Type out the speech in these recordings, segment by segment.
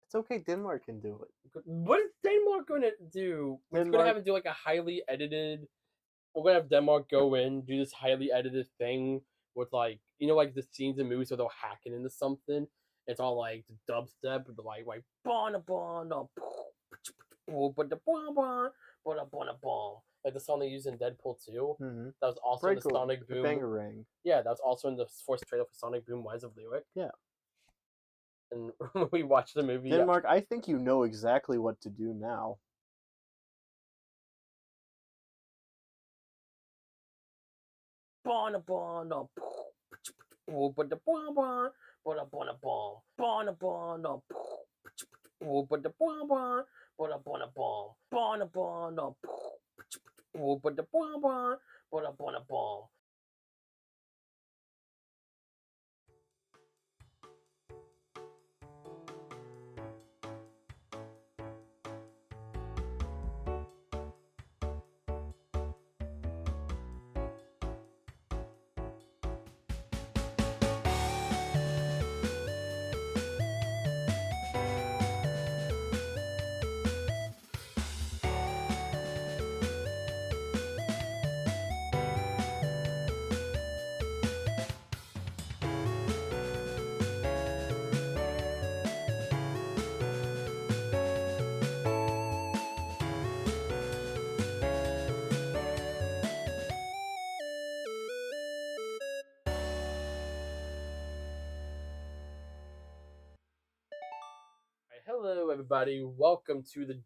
It's okay. Denmark can do it. What is Denmark going to do? We're going to Denmark- have it do like a highly edited. We're going to have Denmark go in, do this highly edited thing with like, like the scenes in movies where they'll hack it into something. It's all like the dubstep, but like, like the song they used in Deadpool 2. Mm-hmm. That was also in the Sonic the Boom. Bangarang. Yeah, that was also in the first trailer for Sonic Boom Rise of Lyric. Yeah. And when we watched the movie, Denmark, I think you know exactly what to do now. hello, everybody. Welcome to the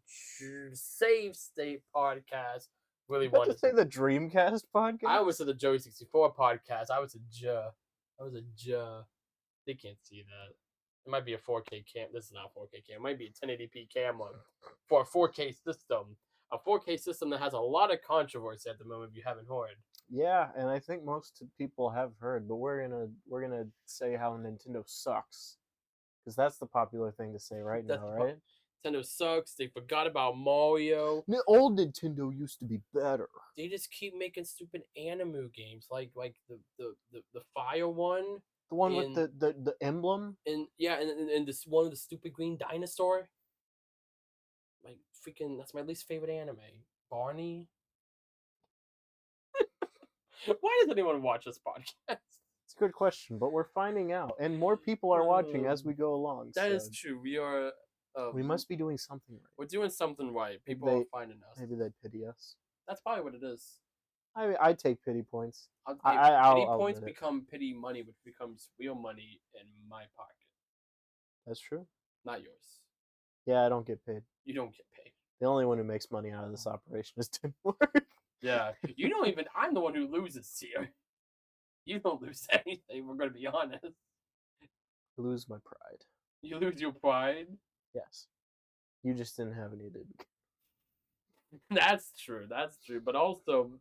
Save State podcast. Really About wanted to say the Dreamcast podcast. I was at the Joey 64 podcast. I was a J. They can't see that. It might be a 4K cam. This is not a 4K cam. It might be a 1080p camera for a 4K system. A 4K system that has a lot of controversy at the moment. If you haven't heard. Yeah, and I think most people have heard, but we're gonna say how Nintendo sucks, because that's the popular thing to say right now, right? Nintendo sucks. They forgot about Mario. Old Nintendo used to be better. They just keep making stupid anime games, like the Fire one, the one with the emblem, and this one with the stupid green dinosaur. Like freaking, that's my least favorite anime. Barney. Why does anyone watch this podcast? It's a good question, but we're finding out, and more people are watching as we go along. That is true. We are. We must be doing something right. We're doing something right. People are finding us. Maybe they pity us. That's probably what it is. I take pity points. Pity points become pity money, which becomes real money in my pocket. That's true. Not yours. Yeah, I don't get paid. You don't get paid. The only one who makes money out of this operation is Denmark. Yeah, you don't even. I'm the one who loses here. You don't lose anything. We're going to be honest. I lose my pride. You lose your pride? Yes. You just didn't have any, did you? That's true. But also,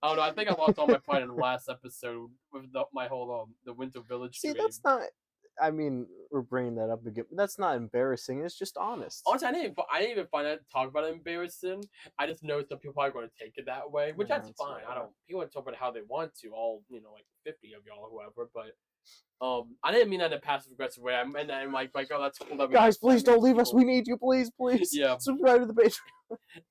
I don't know. I think I lost all my pride in the last episode with my whole the Winter Village. See, that's not. I mean, we're bringing that up again. But that's not embarrassing. It's just honest. Honestly, I didn't even find that talk about it embarrassing. I just know some people are going to take it that way, which that's fine. Right. I don't. People want to talk about it how they want to. All like 50 of y'all or whoever. But I didn't mean that in a passive aggressive way. I meant that in like oh, that's cool. Guys, please don't leave us. We need you, please. Yeah. Subscribe to the page.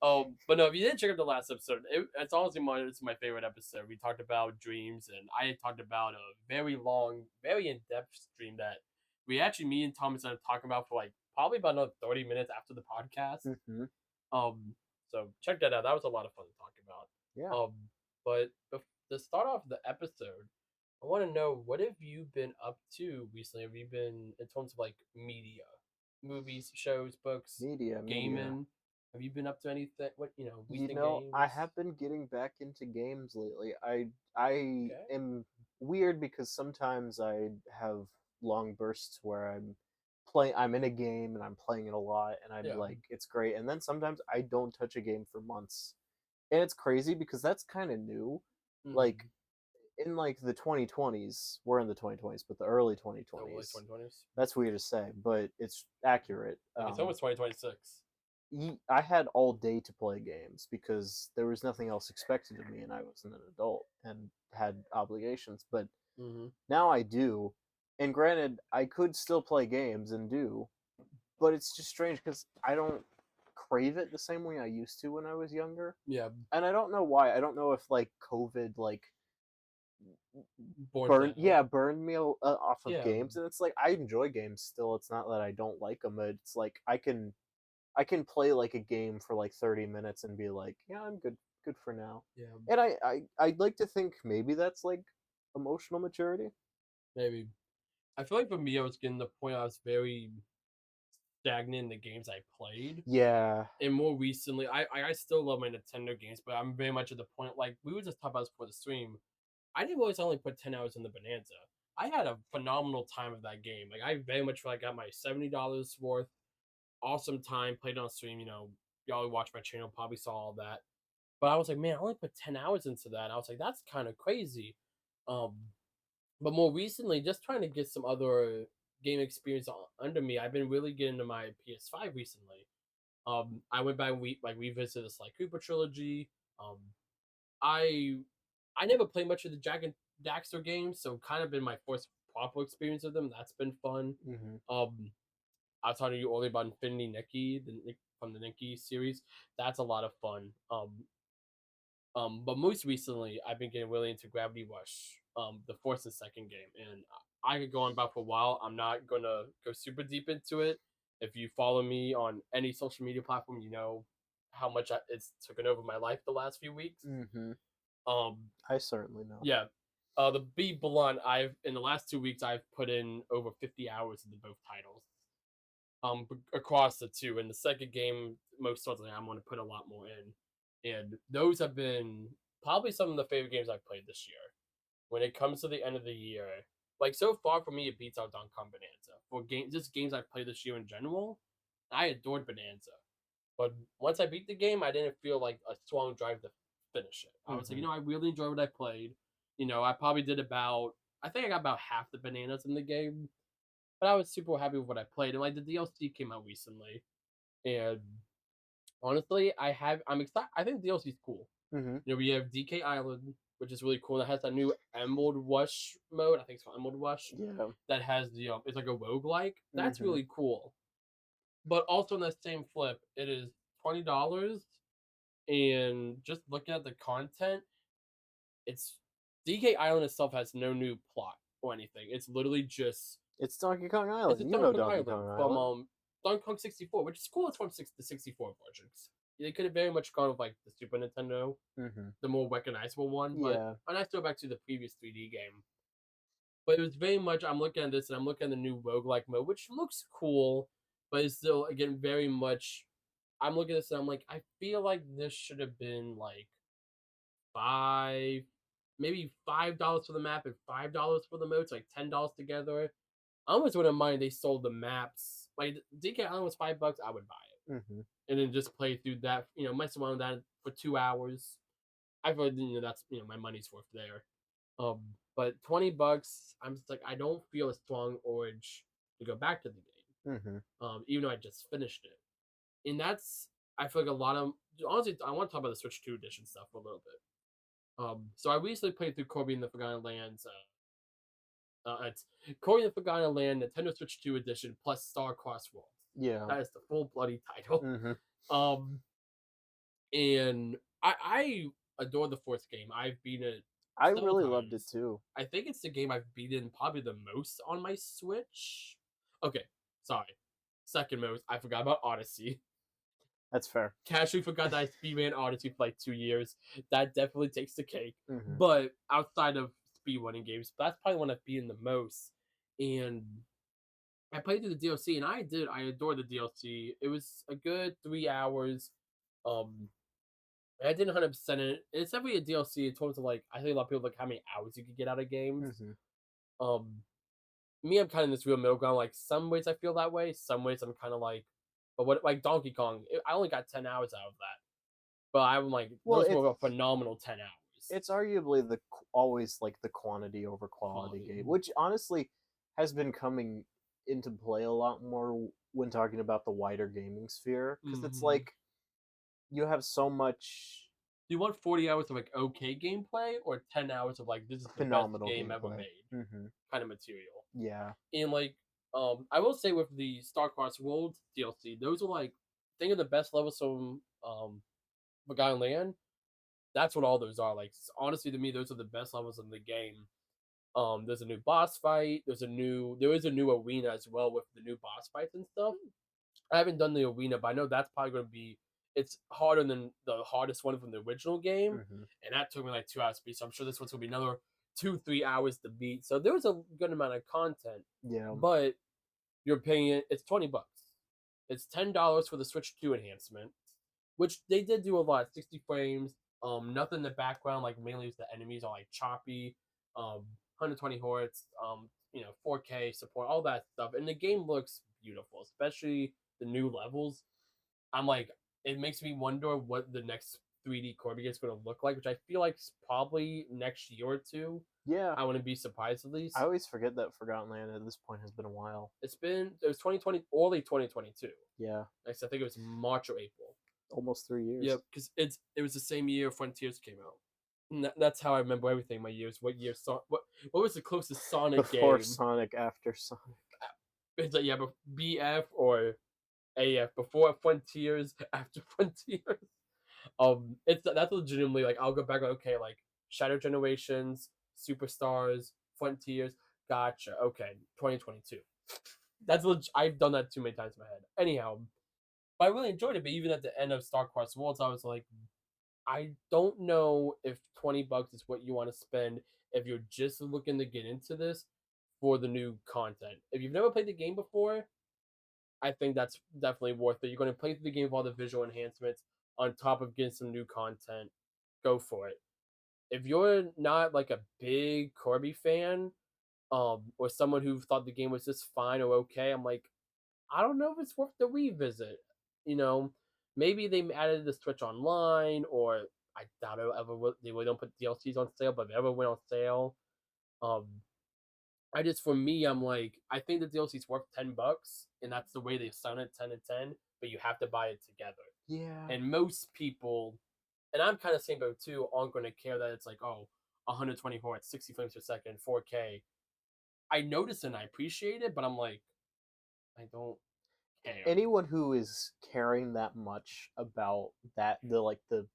But no, if you didn't check out the last episode, it's honestly it's my favorite episode. We talked about dreams, and I talked about a very long, very in-depth stream that me and Thomas started talking about for like probably about another 30 minutes after the podcast. Mm-hmm. So check that out. That was a lot of fun to talk about. Yeah. But to start off the episode, I want to know, what have you been up to recently? Have you been in terms of like media, movies, shows, books, gaming? Media. Have you been up to anything? Games? I have been getting back into games lately. I am weird because sometimes I have long bursts where I'm in a game and I'm playing it a lot and I'm like, it's great, and then sometimes I don't touch a game for months, and it's crazy because that's kind of new. Mm-hmm. Like in like the 2020s, we're in the 2020s, but the early 2020s. That's weird to say, but it's accurate. It's almost 2026. I had all day to play games because there was nothing else expected of me, and I wasn't an adult and had obligations. But now I do, and granted, I could still play games and do, but it's just strange because I don't crave it the same way I used to when I was younger, Yeah, and I don't know why. I don't know if like COVID like burnt out. burned me off of Yeah, games, and it's like I enjoy games still. It's not that I don't like them. It's like I can play like a game for like 30 minutes and be like, yeah, I'm good for now. yeah, And I'd like to think maybe that's like emotional maturity. maybe. I feel like for me, I was getting to the point I was very stagnant in the games I played. Yeah. And more recently, I still love my Nintendo games, but I'm very much at the point like we were just talking about this before the stream. I didn't always only put 10 hours in the Bonanza. I had a phenomenal time of that game. Like I very much feel like I got my $70 worth. Awesome time. Played on stream. Y'all who watch my channel probably saw all that. But I was like, man, I only put 10 hours into that. I was like, that's kind of crazy. Um, but more recently, just trying to get some other game experience under me. I've been really getting into my PS5 recently. I went back and revisited the Sly Cooper trilogy. Um, I I never played much of the Jack and Daxter games, so kind of been my first proper experience with them. That's been fun. Hmm. Um, I was talking to you earlier about Infinity Nikki, from the Nikki series. That's a lot of fun. But most recently, I've been getting really into Gravity Rush, the first and second game, and I could go on about for a while. I'm not gonna go super deep into it. If you follow me on any social media platform, you know how much it's taken over my life the last few weeks. Hmm. Um, I certainly know. yeah. The be blunt, I've in the last 2 weeks I've put in over 50 hours into both titles. Across the two. In the second game, most certainly I'm going to put a lot more in, and those have been probably some of the favorite games I've played this year. When it comes to the end of the year, like so far for me, it beats out Donkey Kong Bonanza. For just games I've played this year in general, I adored Bonanza. But once I beat the game, I didn't feel like a strong drive to finish it. I was like, Hmm. I really enjoyed what I played. I probably did I think I got about half the bananas in the game, but I was super happy with what I played. And like the DLC came out recently, and honestly, I'm excited. I think the DLC is cool. Hmm. We have DK Island, which is really cool. That has that new Emerald Rush mode. I think it's called Emerald Rush. Yeah. That has it's like a roguelike. That's Hmm. really cool. But also on that same flip, it is $20. And just looking at the content, it's DK Island itself has no new plot or anything. It's literally just It's Donkey Kong it's a Island. You know Donkey Kong Donkey Island Kong from Island. Donkey Kong 64, which is cool. It's from the 64 versions. They could have very much gone with like the Super Nintendo, Hmm. the more recognizable one. But Yeah. and I still go back to the previous 3D game. But it was very much I'm looking at this and I'm looking at the new roguelike mode, which looks cool, but it's still again very much I'm looking at this and I'm like, I feel like this should have been like five, maybe $5 for the map and $5 for the modes, like $10 together. I almost wouldn't mind they sold the maps. Like DK Island was $5, I would buy it. Hmm. And then just play through that, mess around with that for 2 hours. I feel like, that's my money's worth there. But $20, I'm just like I don't feel a strong urge to go back to the game. Hmm. Even though I just finished it. And that's I feel like a lot of honestly I want to talk about the Switch 2 edition stuff for a little bit. So I recently played through Kirby and the Forgotten Lands. It's Kirby and the Forgotten Land Nintendo Switch 2 edition plus Star Cross Worlds. Yeah. That is the full bloody title. Hmm. Um, and I adore the fourth game. I've beaten it I several really loved it times. too. I think it's the game I've beaten probably the most on my Switch. Okay, sorry. Second most. I forgot about Odyssey. That's fair. Casually forgot that I speedran Odyssey for like 2 years. That definitely takes the cake. Hmm. But outside of speedrunning games, that's probably one I've beaten the most. And I played through the DLC, and I adore the DLC. It was a good 3 hours. Um, I didn't 100% it. It's definitely a DLC in terms of like I think a lot of people like how many hours you could get out of games. Hmm. Um, Me, I'm kind of in this real middle ground. Like some ways I feel that way, some ways I'm kind of like, but what like Donkey Kong, I only got 10 hours out of that. But I'm like, Well, those were a phenomenal 10 hours. it's arguably always like the quantity over quality Quality. game, which honestly has been coming into play a lot more when talking about the wider gaming sphere, because it's Mm-hmm. like you have so much Do you want 40 hours of like okay gameplay or 10 hours of like this is the best phenomenal game ever gameplay. made Hmm. kind of material? Yeah. And like I will say with the StarCross World DLC, those are like think of the best levels from Forgotten Land. That's what all those are. Like honestly, to me, those are the best levels in the game. There's a new boss fight. There is a new arena as well with the new boss fights and stuff. I haven't done the arena, but I know that's probably going to be it's harder than the hardest one from the original game, Hmm. and that took me like 2 hours to beat. So I'm sure this one's going to be another 2-3 hours to beat. So there was a good amount of content, Yeah. but you're paying it. It's $20. It's $10 for the Switch 2 enhancement, which they did do a lot. 60 frames. Nothing in the background. Like mainly the enemies are like choppy. 120 hertz. 4K support, all that stuff, and the game looks beautiful, especially the new levels. I'm like, it makes me wonder what the next 3D Kirby is going to look like, which I feel like is probably next year or two. Yeah. I wouldn't be surprised at I least. always forget that Forgotten Land at this point has been a while. It was 2020, early 2022. Yeah. Like I think it was March or April. Almost 3 years. Yeah, because it was the same year Frontiers came out. And that's how I remember everything. My years, what year, what was the closest Sonic Before game? Sonic, after Sonic. It's like yeah, but BF or AF before Frontiers, after Frontiers. That's legitimately like I'll go back like okay, like Shadow Generations, Superstars, Frontiers. Gotcha. Okay, 2022. I've done that too many times in my head. Anyhow, but I really enjoyed it. But even at the end of StarCross Worlds, I was like, I don't know if $20 is what you want to spend if you're just looking to get into this for the new content. If you've never played the game before, I think that's definitely worth it. You're going to play through the game with all the visual enhancements on top of getting some new content. Go for it. If you're not like a big Kirby fan, or someone who thought the game was just fine or okay, I'm like, I don't know if it's worth the revisit. You know, maybe they added the Switch Online, or I doubt they really don't put DLCs on sale, but if they ever went on sale, um, for me, I'm like, I think the DLC is worth $10, and that's the way they've done it, 10 and 10. But you have to buy it together. Yeah. And most people, and I'm kind of same boat too, aren't going to care that it's like 120 hertz, 60 frames per second, 4K. I notice and I appreciate it, but I'm like, I don't care. Anyone who is caring that much about the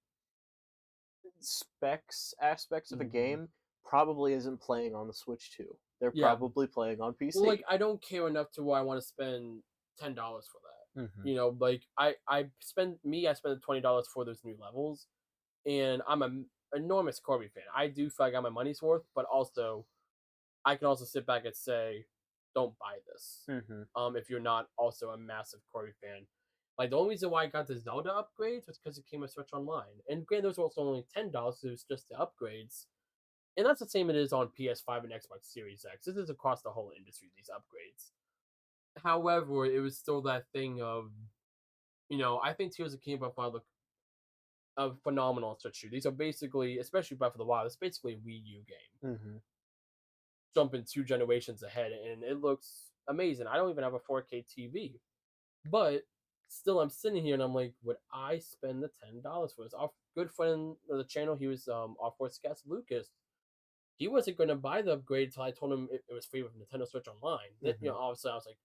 specs aspects of a Mhm. game probably isn't playing on the Switch 2. They're Yeah, probably playing on well, like PC. I don't care enough to where I want to spend $10 for that. Hmm. Like I spend $20 for those new levels, and I'm an enormous Corby fan. I do feel like I got my money's worth, but also I can also sit back and say, don't buy this. Hmm. If you're not also a massive Corby fan. Like the only reason why I got the Zelda upgrades was because it came with Switch Online. And granted, those were also only $10, so it was just the upgrades. And that's the same it is on PS5 and Xbox Series X. This is across the whole industry, these upgrades. However, it was still that thing of, I think Tears of the Kingdom look a phenomenal Switch 2. These are basically, especially Breath of the Wild, it's basically a Wii U game. Hmm. Jumping 2 generations ahead, and it looks amazing. I don't even have a 4K TV, but still, I'm sitting here and I'm like, would I spend the $10 for this? Our good friend of the channel, he was our first guest, Lucas. He wasn't going to buy the upgrade until I told him it was free with Nintendo Switch Online. That Hmm. obviously I was like,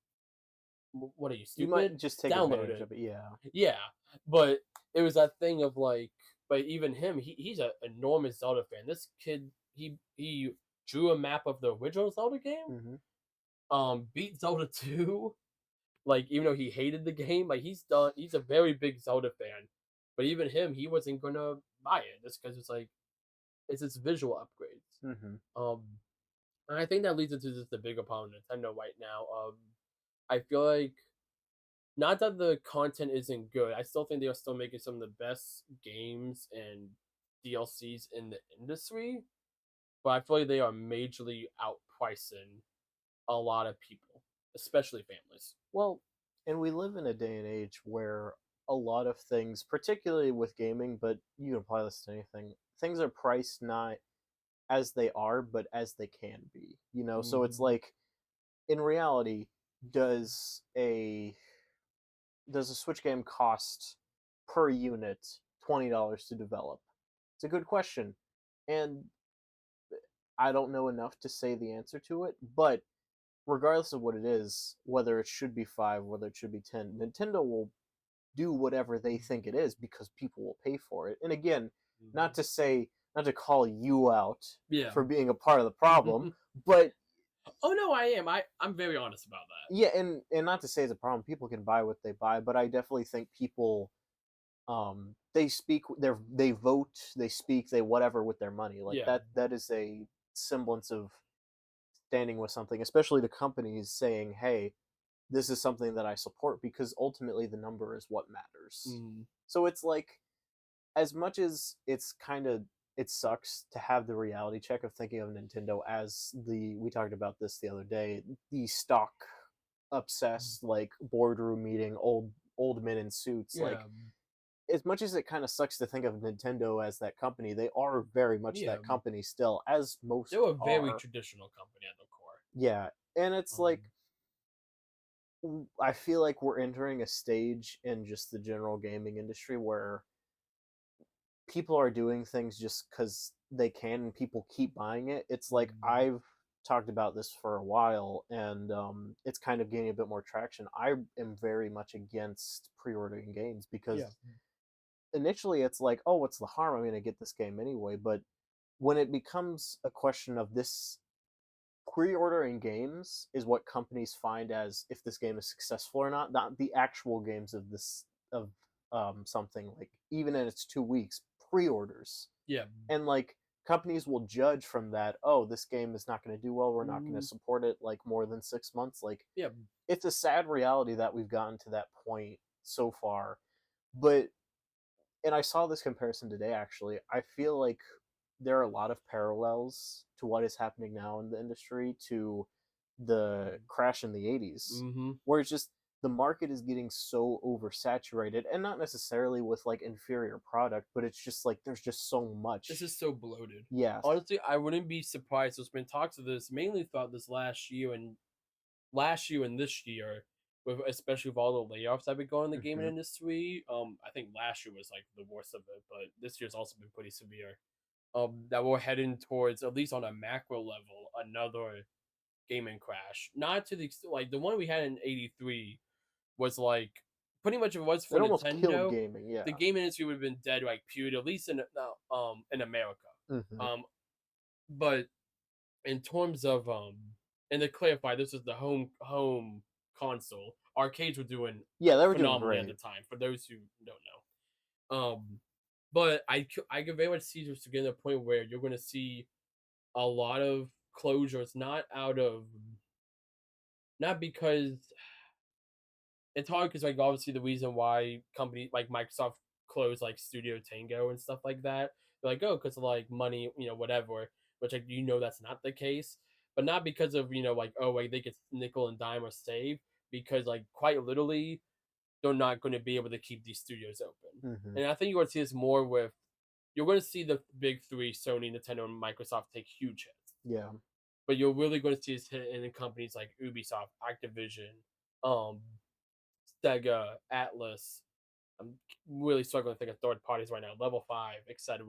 what are you You stupid? might just take Download advantage it. of it, yeah. Yeah, but it was that thing of like, but even him, he's an enormous Zelda fan. This kid, he drew a map of the original Zelda game. Hmm. Beat Zelda 2. Like even though he hated the game, like he's a very big Zelda fan. But even him, he wasn't gonna buy it just because it's like it's its visual upgrades. Hmm. And I think that leads into just the bigger problem with Nintendo right now. I feel like not that the content isn't good. I still think they are still making some of the best games and DLCs in the industry, but I feel like they are majorly outpricing a lot of people, especially families. Well, and we live in a day and age where a lot of things, particularly with gaming, but you can apply this to anything, things are priced not as they are, but as they can be. So it's Mm-hmm. like, in reality, does a does a Switch game cost per unit $20 to develop? It's a good question, and I don't know enough to say the answer to it, but regardless of what it is, whether it should be 5, whether it should be 10, Nintendo will do whatever they think it is because people will pay for it. And again, not Mhm. to say, not to call you out Yeah. for being a part of the problem, but Oh no, I am. I'm very honest about that. yeah, and not to say it's a problem. People can buy what they buy, but I definitely think people they speak they vote, they speak, they whatever with their money. Like Yeah. that is a semblance of standing with something, especially to companies saying, "Hey, this is something that I support," because ultimately the number is what matters. Mhm. So it's like, as much as it's kind of, it sucks to have the reality check of thinking of Nintendo as the, we talked about this the other day, the stock obsessed like boardroom meeting, old men in suits. Yeah. Like, as much as it kind of sucks to think of Nintendo as that company, they are very much Yeah. that company still, as most They're a very are. traditional company at the core. Yeah, and it's like, Um, I feel like we're entering a stage in just the general gaming industry where people are doing things just because they can and people keep buying it. It's like, mm, I've talked about this for a while, and it's kind of gaining a bit more traction. I am very much against pre-ordering games because yeah. initially it's like, oh, what's the harm? I'm going to get this game anyway. But when it becomes a question of this, pre-ordering games is what companies find as if this game is successful or not the actual games of this, of something, like even in its 2 weeks, pre-orders. Yeah. And like, companies will judge from that, oh, this game is not going to do well, we're not going to Mm, support it like more than 6 months. Like, yeah. it's a sad reality that we've gotten to that point so far. But, and I saw this comparison today actually. I feel like there are a lot of parallels to what is happening now in the industry to the crash in the 80s, Mm-hmm. where it's just the market is getting so oversaturated, and not necessarily with like inferior product, but it's just like there's just so This much. is so bloated. Yes. Honestly, I wouldn't be surprised. There's been talks of this mainly throughout this last year and this year, with especially with all the layoffs that have been going in the gaming Hmm. industry. I think last year was like the worst of it, but this year's also been pretty severe. That we're heading towards, at least on a macro level, another gaming crash. Not to the extent like the one we had in '83 was like pretty much if it was for It almost killed Nintendo, gaming, yeah. the game industry would have been dead like period, at least in America. Hmm. Um, but in terms of and to clarify, this is the home console. Arcades were doing Yeah, they were doing phenomenally at the great. time. For those who don't know, but I can very much see this getting to a point where you're going to see a lot of closures, not because it's hard because like obviously the reason why company like Microsoft closed like Studio Tango and stuff like that, they're like, oh, because of like money, whatever. Which like that's not the case, but not because of like, oh, like they get nickel and dime or save, because like quite literally they're not going to be able to keep these studios open. Hmm. And I think you're going to see this more with, you're going to see the big three, Sony, Nintendo, and Microsoft, take huge hits, Yeah. but you're really going to see this hit in companies like Ubisoft, Activision, um, Sega, Atlas. I'm really struggling to think of third parties right now. Level 5, etc.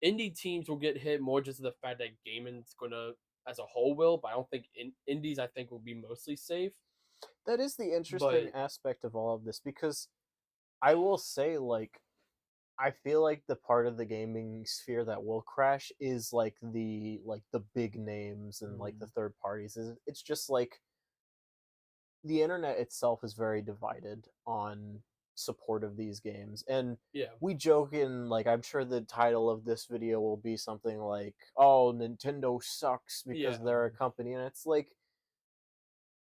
Indie teams will get hit more just to the fact that gaming's gonna, as a whole, will. But I don't think indies. I think will be mostly safe. That is the interesting But aspect of all of this, because I will say, like, I feel like the part of the gaming sphere that will crash is like the big names and like the mm, third parties. It's just like the internet itself is very divided on support of these games. And yeah, we joke in, like, I'm sure the title of this video will be something like, oh, Nintendo sucks yeah, because they're a company. And it's like,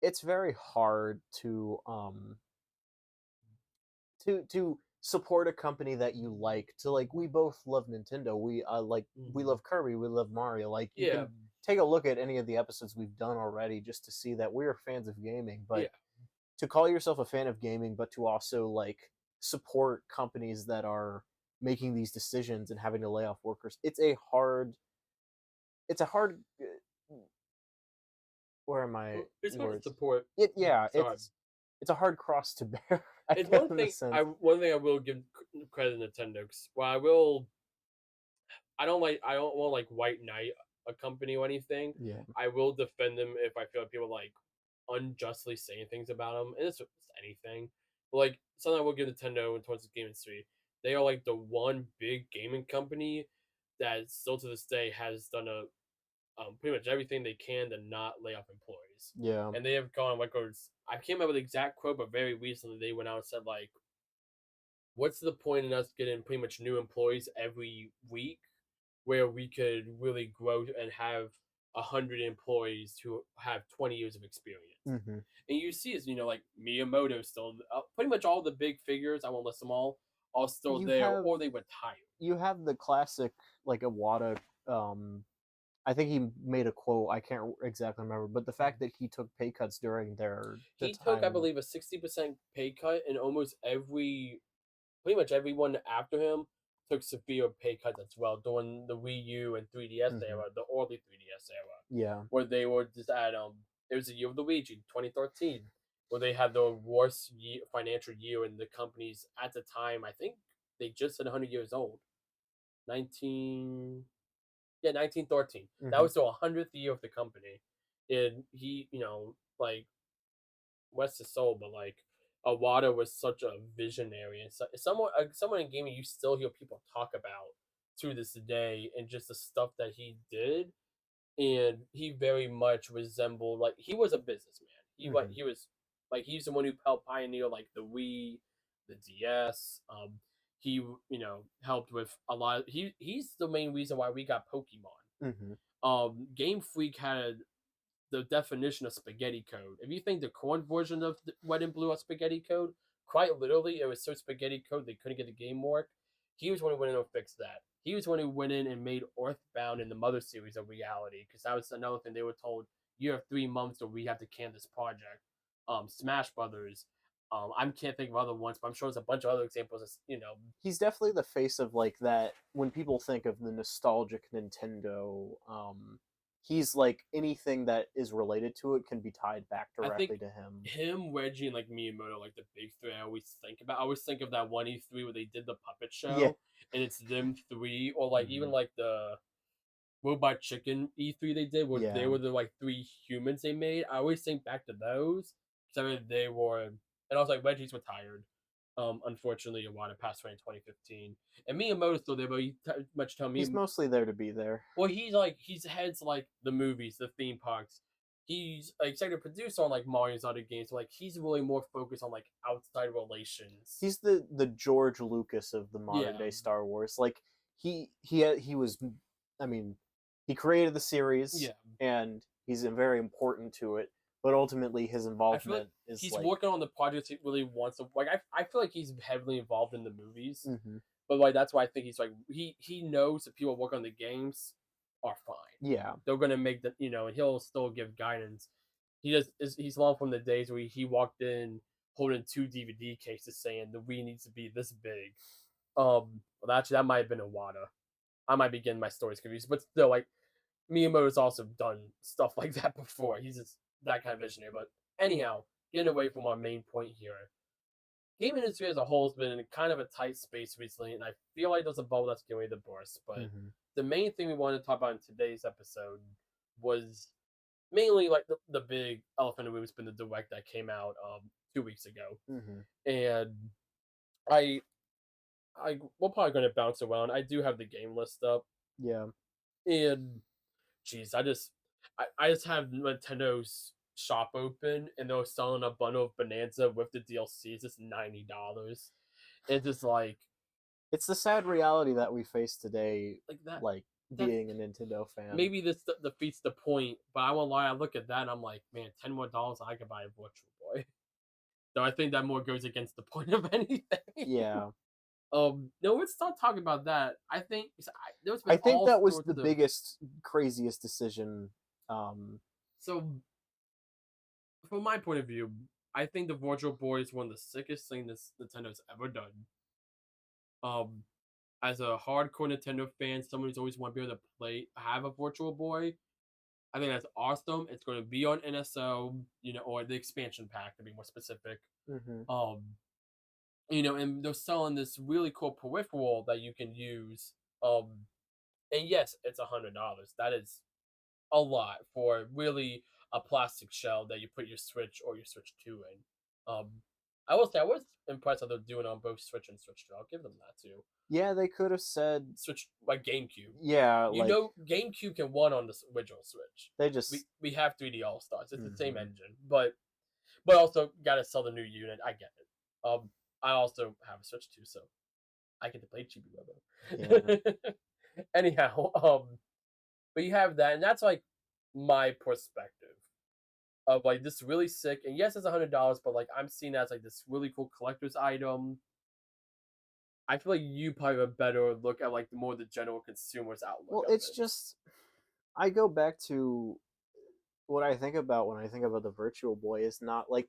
it's very hard to support a company that you like. To like, we both love Nintendo, we mm, love Kirby, we love Mario. Like, you yeah, can take a look at any of the episodes we've done already just to see that we're fans of gaming. yeah. But to call yourself a fan of gaming but to also like support companies that are making these decisions and having to lay off workers, it's a hard where are my It's hard to words, support. it yeah Sorry. it's a hard cross to bear, I It's guess, in a sense. one thing I will give credit to Nintendo. 'Cause while I don't want like White Knight. a company or anything. Yeah. I will defend them if I feel like people like unjustly saying things about them, and it's anything. But like something I will give Nintendo in towards the game industry, they are like the one big gaming company that still to this day has done a pretty much everything they can to not lay off employees. Yeah. And they have gone records. I can't remember the exact quote, but very recently they went out and said like, "What's the point in us getting pretty much new employees every week, where we could really grow and have 100 employees who have 20 years of experience?" Hmm. And you see, is like Miyamoto still, pretty much all the big figures. I won't list them all. Are still You there, have or they retired. you have the classic like Iwata. I think he made a quote. I can't exactly remember, but the fact that he took pay cuts during the He took, I time. believe, a 60% pay cut, and almost pretty much everyone after him took severe pay cuts as well during the Wii U and 3DS Hmm. era, the early 3DS era, Yeah. where they were just at it was the year of Luigi, 2013, where they had the worst financial year in the companies at the time. I think they just hit 100 years old. 19 Yeah, 1913. That Hmm. was the 100th year of the company. And he, like West his soul, but like Awada was such a visionary and someone in gaming you still hear people talk about to this day, and just the stuff that he did. And he very much resembled, like, he was a businessman. Hmm. He was like, he's the one who helped pioneer like the Wii, the DS. He helped with a lot. He's the main reason why we got Pokemon. Hmm. Game Freak had the definition of spaghetti code. If you think the corn version of Red and Blue are spaghetti code, quite literally, it was so spaghetti code they couldn't get the game work. He was one who went in and fixed that. He was one who went in and made Earthbound and the Mother series a reality, because that was another thing they were told. You have 3 months, or we have to can this project. Smash Brothers. I can't think of other ones, but I'm sure there's a bunch of other examples. He's definitely the face of like that. When people think of the nostalgic Nintendo, he's like anything that is related to it can be tied back I think directly to him. him, Reggie, and like Miyamoto, like the big three. I always think about. I always think of that one E3 where they did the puppet Yeah. show, and it's them three, or like even Hmm. like the Robot Chicken E3 they did, where they Yeah. were the like three humans they made. I always think back to those, because I mean they were, and I was like, Reggie's retired. Unfortunately, Iwata passed away in 2015, and Miyamoto's still there, but he much tell me. He's mostly there to be there. Well, he's heads like the movies, the theme parks. He's like executive producer on like Mario's other games. So, like, he's really more focused on like outside relations. He's the George Lucas of the modern Yeah, day Star Wars. Like he was, I mean, he created the series yeah. and he's very important to it. But ultimately, his I feel like involvement is he's like, working on the projects he really wants to. Like, I feel like he's heavily involved in the movies, hmm but like that's why I think he's like he knows that people work on the games are fine. yeah. They're gonna make and he'll still give guidance. He's long from the days where he walked in holding two DVD cases saying the Wii needs to be this big. Well, actually, that might have been a Wada. I might be getting my stories confused, but still, like, Miyamoto's also done stuff like that before. He's just that kind of visionary. But anyhow, getting away from our main point here, gaming industry as a whole has been in kind of a tight space recently, and I feel like there's a bubble that's getting ready to burst. But Hmm. the main thing we wanted to talk about in today's episode was mainly like the big elephant in the room has been the direct that came out 2 weeks ago, Hmm. and I we're probably going to bounce around. I do have the game list up, Yeah. and geez, I just have Nintendo's shop open, and they're selling a bundle of Bonanza with the DLCs. It's $90. It's just It's the sad reality that we face today, like that. like That's being a Nintendo fan. maybe this defeats the point, but I won't lie. I look at that and I'm like, man, $10 more, I could buy a Virtual Boy. So I think that more goes against the point of anything. Yeah. No, let's start talking about that. I think there's been I think all that was sorts the of. biggest, craziest decision. Um, So from my point of view, I think the Virtual Boy is one of the sickest things Nintendo's ever done. Um, as a hardcore Nintendo fan, someone who's always want to be able to have a Virtual Boy, I think that's awesome. It's going to be on NSO, or the expansion pack to be more specific. mhm. Um, and they're selling this really cool peripheral that you can use. And yes, it's $100. That is a lot for really a plastic shell that you put your Switch or your Switch 2 in. I will say I was impressed how they're doing on both Switch and Switch 2. I'll give them that too. Yeah, they could have said, Switch like GameCube. yeah, You like know, GameCube can run on the original Switch. they just. We have 3D All Stars. It's the same Mhm. engine, but also gotta sell the new unit. I get it. I also have a Switch too, so I get to play Chibi Yeah. Robo. Anyhow, but you have that, and that's like my perspective of like this really sick. And yes, it's $100, but like I'm seeing that as like this really cool collector's item. I feel like you probably have a better look at like the more the general consumer's outlook Well, of it's it. just I go back to what I think about when I think about the Virtual Boy is not like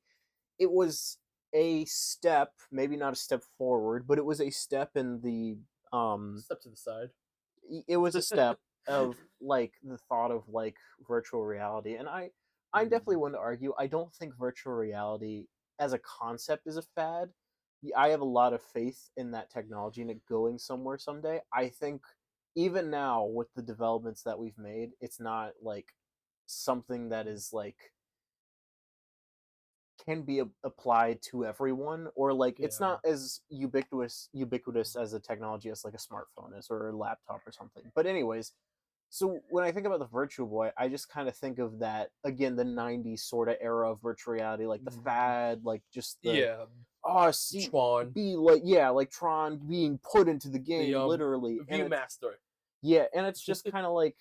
it was a step, maybe not a step forward, but it was a step in the um Step to the side. it was a step of like the thought of like virtual reality. And I'm definitely Mm, one to argue I don't think virtual reality as a concept is a fad. I have a lot of faith in that technology and it going somewhere someday. I think even now with the developments that we've made, it's not like something that is like can be applied to everyone, or like it's yeah. not as ubiquitous as a technology as like a smartphone is or a laptop or something. But anyways, so when I think about the Virtual Boy, I just kind of think of that again, the '90s sort of era of virtual reality, like the Mhm. fad, like just the Yeah. see Tron. be like, yeah, like Tron being put into the The game literally, and it's Viewmaster. yeah, and it's just kind of like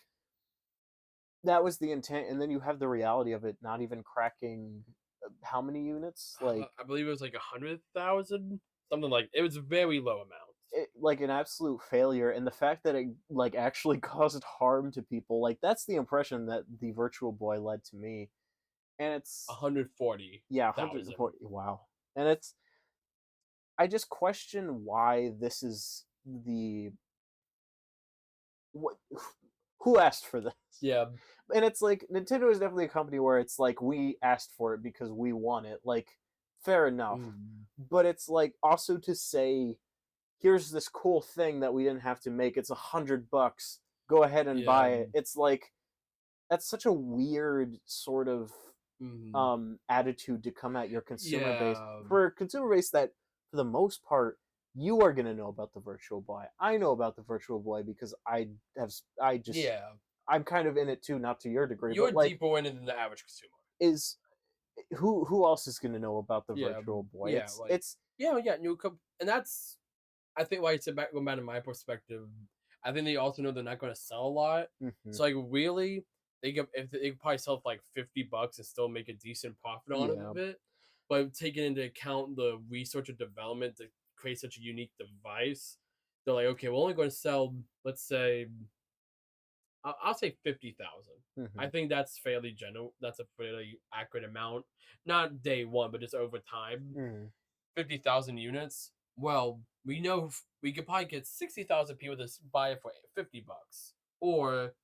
that was the intent, and then you have the reality of it not even cracking how many units, like I believe it was like 100,000, something like it was a very low amount. like an absolute failure, and the fact that it like actually caused harm to people, like that's the impression that the Virtual Boy led to me. And it's 140,000. yeah, 140, wow. And it's I just question why this is the what who asked for this. Yeah. And it's like Nintendo is definitely a company where it's like we asked for it because we want it, like fair enough. Mm, But it's like also to say here's this cool thing that we didn't have to make. It's $100. Go ahead and yeah. buy it. It's like that's such a weird sort of Mhm. attitude to come at your consumer base, Yeah. for a consumer base that for the most part you are going to know about the Virtual Boy. I know about the Virtual Boy because I just Yeah. I'm kind of in it too, not to your degree, You're but like deeper in it than the average consumer. is who else is going to know about the Yeah. Virtual Boy? Yeah. Like, It's yeah. And that's, I think, like, to going back to my perspective, I think they also know they're not going to sell a lot. mhm, So, like, really, if they could probably sell for like $50 and still make a decent profit on yeah. it. But taking into account the research and development to create such a unique device, they're like, okay, we're only going to sell, let's say, I'll say 50,000. I Mhm, think that's fairly general. That's a fairly accurate amount. Not day one, but just over time. mhm, 50,000 units. Well, we know we could probably get 60,000 people to buy it for $50, or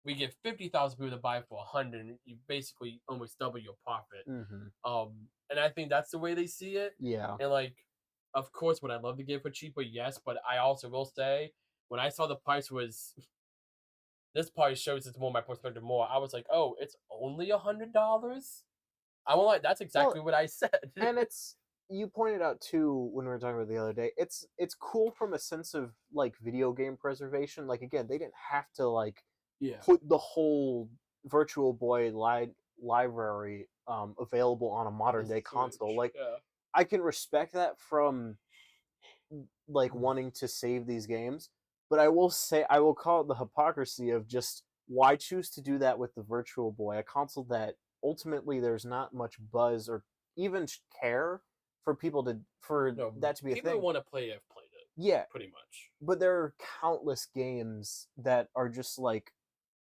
we get 50,000 people to buy it for 100. And you basically almost double your profit. mhm, And I think that's the way they see it. yeah. And like, of course, would I love to get it for cheaper? Yes, but I also will say when I saw the price was, this probably shows it's more my perspective more. I was like, oh, it's only $100. I won't lie, that's Well, exactly what I said. and it's you pointed out too when we were talking about the other day. It's cool from a sense of like video game preservation. Like again, they didn't have to like Yeah, put the whole Virtual Boy library available on a the modern day console. Switch. Like Yeah. I can respect that from like wanting to save these games, but I will say I will call it the hypocrisy of just why choose to do that with the Virtual Boy, a console that ultimately there's not much buzz or even care for people to for No, that to be a people who thing. want to play have played it, Yeah, pretty much. but there are countless games that are just like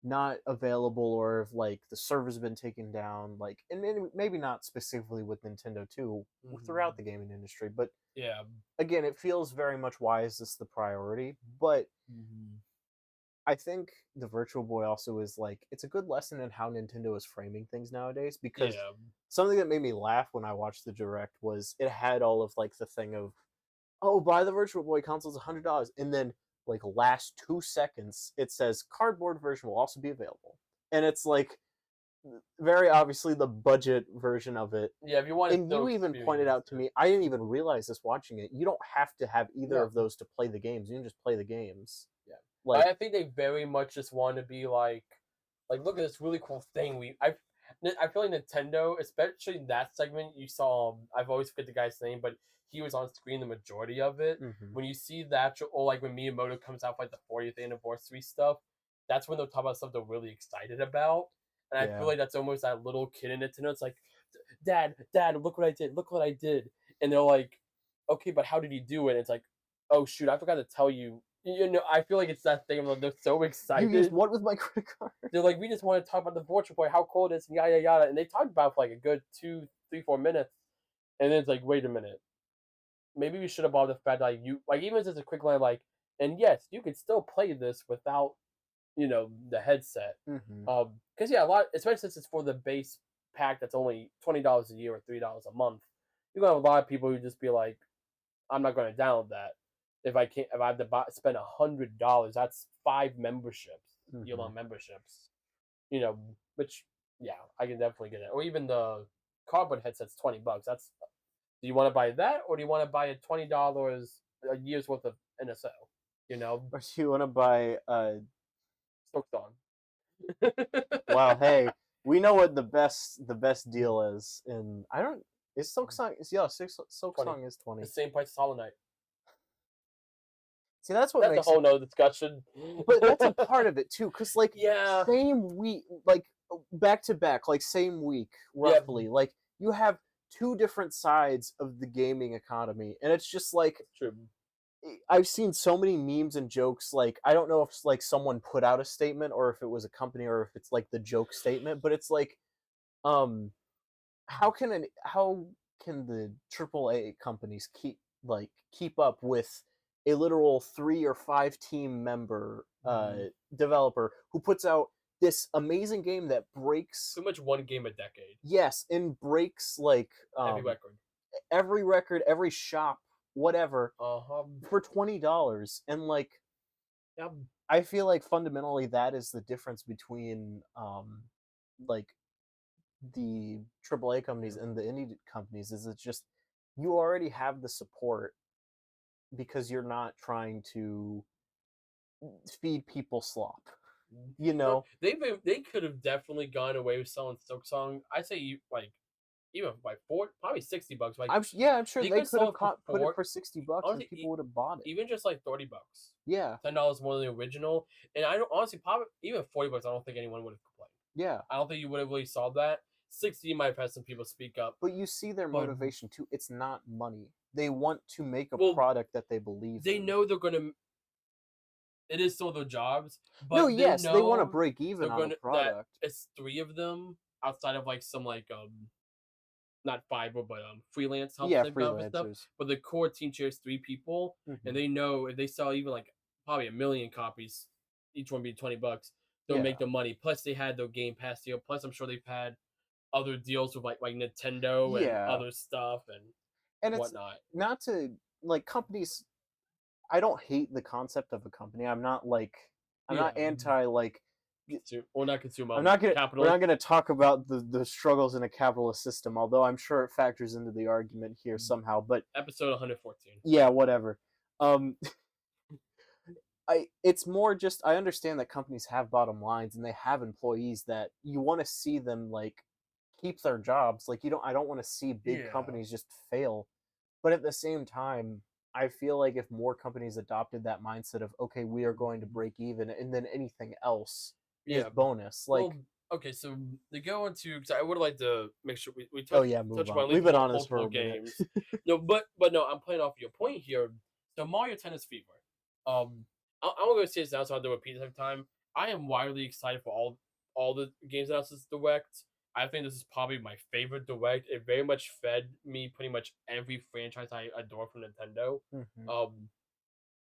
not available, or if like the server's been taken down, like and maybe not specifically with Nintendo too, throughout the Hmm. gaming industry, but Yeah. again, it feels very much why is this the priority? But Hmm. I think the Virtual Boy also is like it's a good lesson in how Nintendo is framing things nowadays, because Yeah. something that made me laugh when I watched the direct was it had all of like the thing of, oh, buy the Virtual Boy console's $100, and then like last 2 seconds it says cardboard version will also be available. and it's like very obviously the budget version of it. Yeah, if you want to And still you even pointed experience out to it. me, I didn't even realize this watching it. You don't have to have either No. of those to play the games. You can just play the games. Yeah. Like, I think they very much just want to be like look at this really cool thing I feel like Nintendo, especially in that segment, you saw I've always forget the guy's name, but he was on screen the majority of it. mhm, When you see that, or like when Miyamoto comes out for like the 40th anniversary stuff, that's when they'll talk about stuff they're really excited about. And I feel yeah. like that's almost that little kid in Nintendo. It's like, Dad, look what I did, look what I did. And they're like, okay, but how did you do it? And it's like, oh shoot, I forgot to tell you. You know, I feel like it's that thing of they're so You used excited. what with my credit card? They're like, we just want to talk about the Virtual Boy, how cool it is, and yada yada. And they talked about it for like a good 2, 3, 4 minutes, and then it's like, wait a minute, maybe we should have brought the fact that like, you like even just a quick line like, and yes, you could still play this without the headset. Mhm. Because yeah, a lot, especially since it's for the base pack that's only $20 a year or $3 a month, you're gonna have a lot of people who just be like, I'm not going to download that. If I have to spend $100, that's 5 memberships, year-long Mhm. memberships. Which yeah, I can definitely get it. Or even the cardboard headset's $20. That's do you want to buy that or do you want to buy a $20 a year's worth of NSO? You know, Or do you want to buy Stoked on. well, hey, we know what the best deal is, and I don't. Is Silk Song? Yeah, Silk 20. Song is The 20. same price as Hollow Knight. See, that's what That's a makes it. whole nother discussion. But that's a part of it too, cause like Yeah. same week, like back to back, like same week, Yep. roughly. Like you have two different sides of the gaming economy, and it's just like That's true. I've seen so many memes and jokes. Like I don't know if like someone put out a statement or if it was a company or if it's like the joke statement, but it's like, um, how can the AAA companies keep up with a literal 3 or 5 team member Mhm. developer who puts out this amazing game that breaks, Pretty much one game a decade. yes, and breaks like Every record. every record, every shop, whatever, Uh-huh. for $20. And like Yep. I feel like fundamentally that is the difference between like the AAA companies and the indie companies, is it's just you already have the support because you're not trying to feed people slop, you No, know. they could have definitely gone away with selling Silk Song. I say you like even like probably $60. Like I'm sure they they could could sell have it for put it four. for $60 and Honestly, people would have bought it. even just like $30, Yeah, $10 more than the original. And I don't honestly probably even $40. I don't think anyone would have complained. yeah. I don't think you would have really solved that. 60 might have had some people speak up, But you see their but motivation too. It's not money. They want to make a well, product that they believe they in. know they're gonna. It is still their jobs, No, but they yes, they want to know break even they're on a gonna that product. it's 3 of them outside of like some like not Fiverr but freelance helps Yeah, they've got for stuff. freelancers. But the core team shares 3 people, and Hmm. they know if they sell even like probably 1 million copies, each one be $20, they'll make Yeah, the money. Plus they had their Game Pass deal. Plus I'm sure they've had other deals with like Nintendo and yeah. other stuff and And it's whatnot. not to like companies. I don't hate the concept of a company. I'm Yeah, not anti like or not consume I'm not gonna we're capital. not gonna talk about the struggles in a capitalist system, although I'm sure it factors into the argument here somehow. But Episode 114. yeah, whatever. Um, it's more just I understand that companies have bottom lines and they have employees that you want to see them like keep their jobs. Like I don't want to see big Yeah. companies just fail. But at the same time, I feel like if more companies adopted that mindset of okay, we are going to break even, and then anything else is Yeah. bonus. Like, Well, okay, so to go into because I would like to make sure we oh touch yeah, move touch upon on. at We've least been on this for multiple a minute. games. No, but no, I'm playing off your point here. So Mario Tennis Fever. I'm gonna say this now, so I don't repeat it every time. I am wildly excited for all the games announced this direct. I think this is probably my favorite direct. It very much fed me pretty much every franchise I adore from Nintendo. Hmm. Um,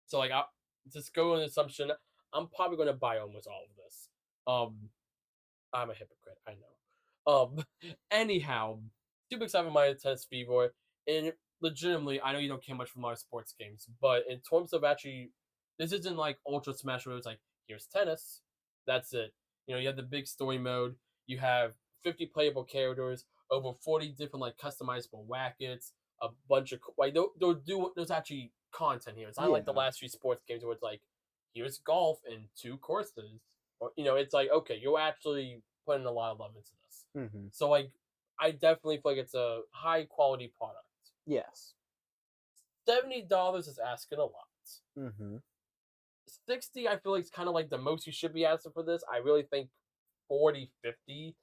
so like I just go on the assumption I'm probably gonna buy almost all of this. Um, I'm a hypocrite, I know. Anyhow, super excited for my tennis fever, and legitimately, I know you don't care much for Mario sports games, but in terms of actually, this isn't like Ultra Smash where it's like here's tennis, that's it. You have the big story mode. You have 50 playable characters, over 40 different like customizable wackets, a bunch of like there's actually content here. It's not like the Yeah. last few sports games where it's like here's golf and 2 courses. Or it's like okay, you're actually putting a lot of love into this. Mhm. So like I definitely feel like it's a high quality product. Yes. $70 is asking a lot. Mhm. 60 I feel like it's kind of like the most you should be asking for this. I really think 40, 50.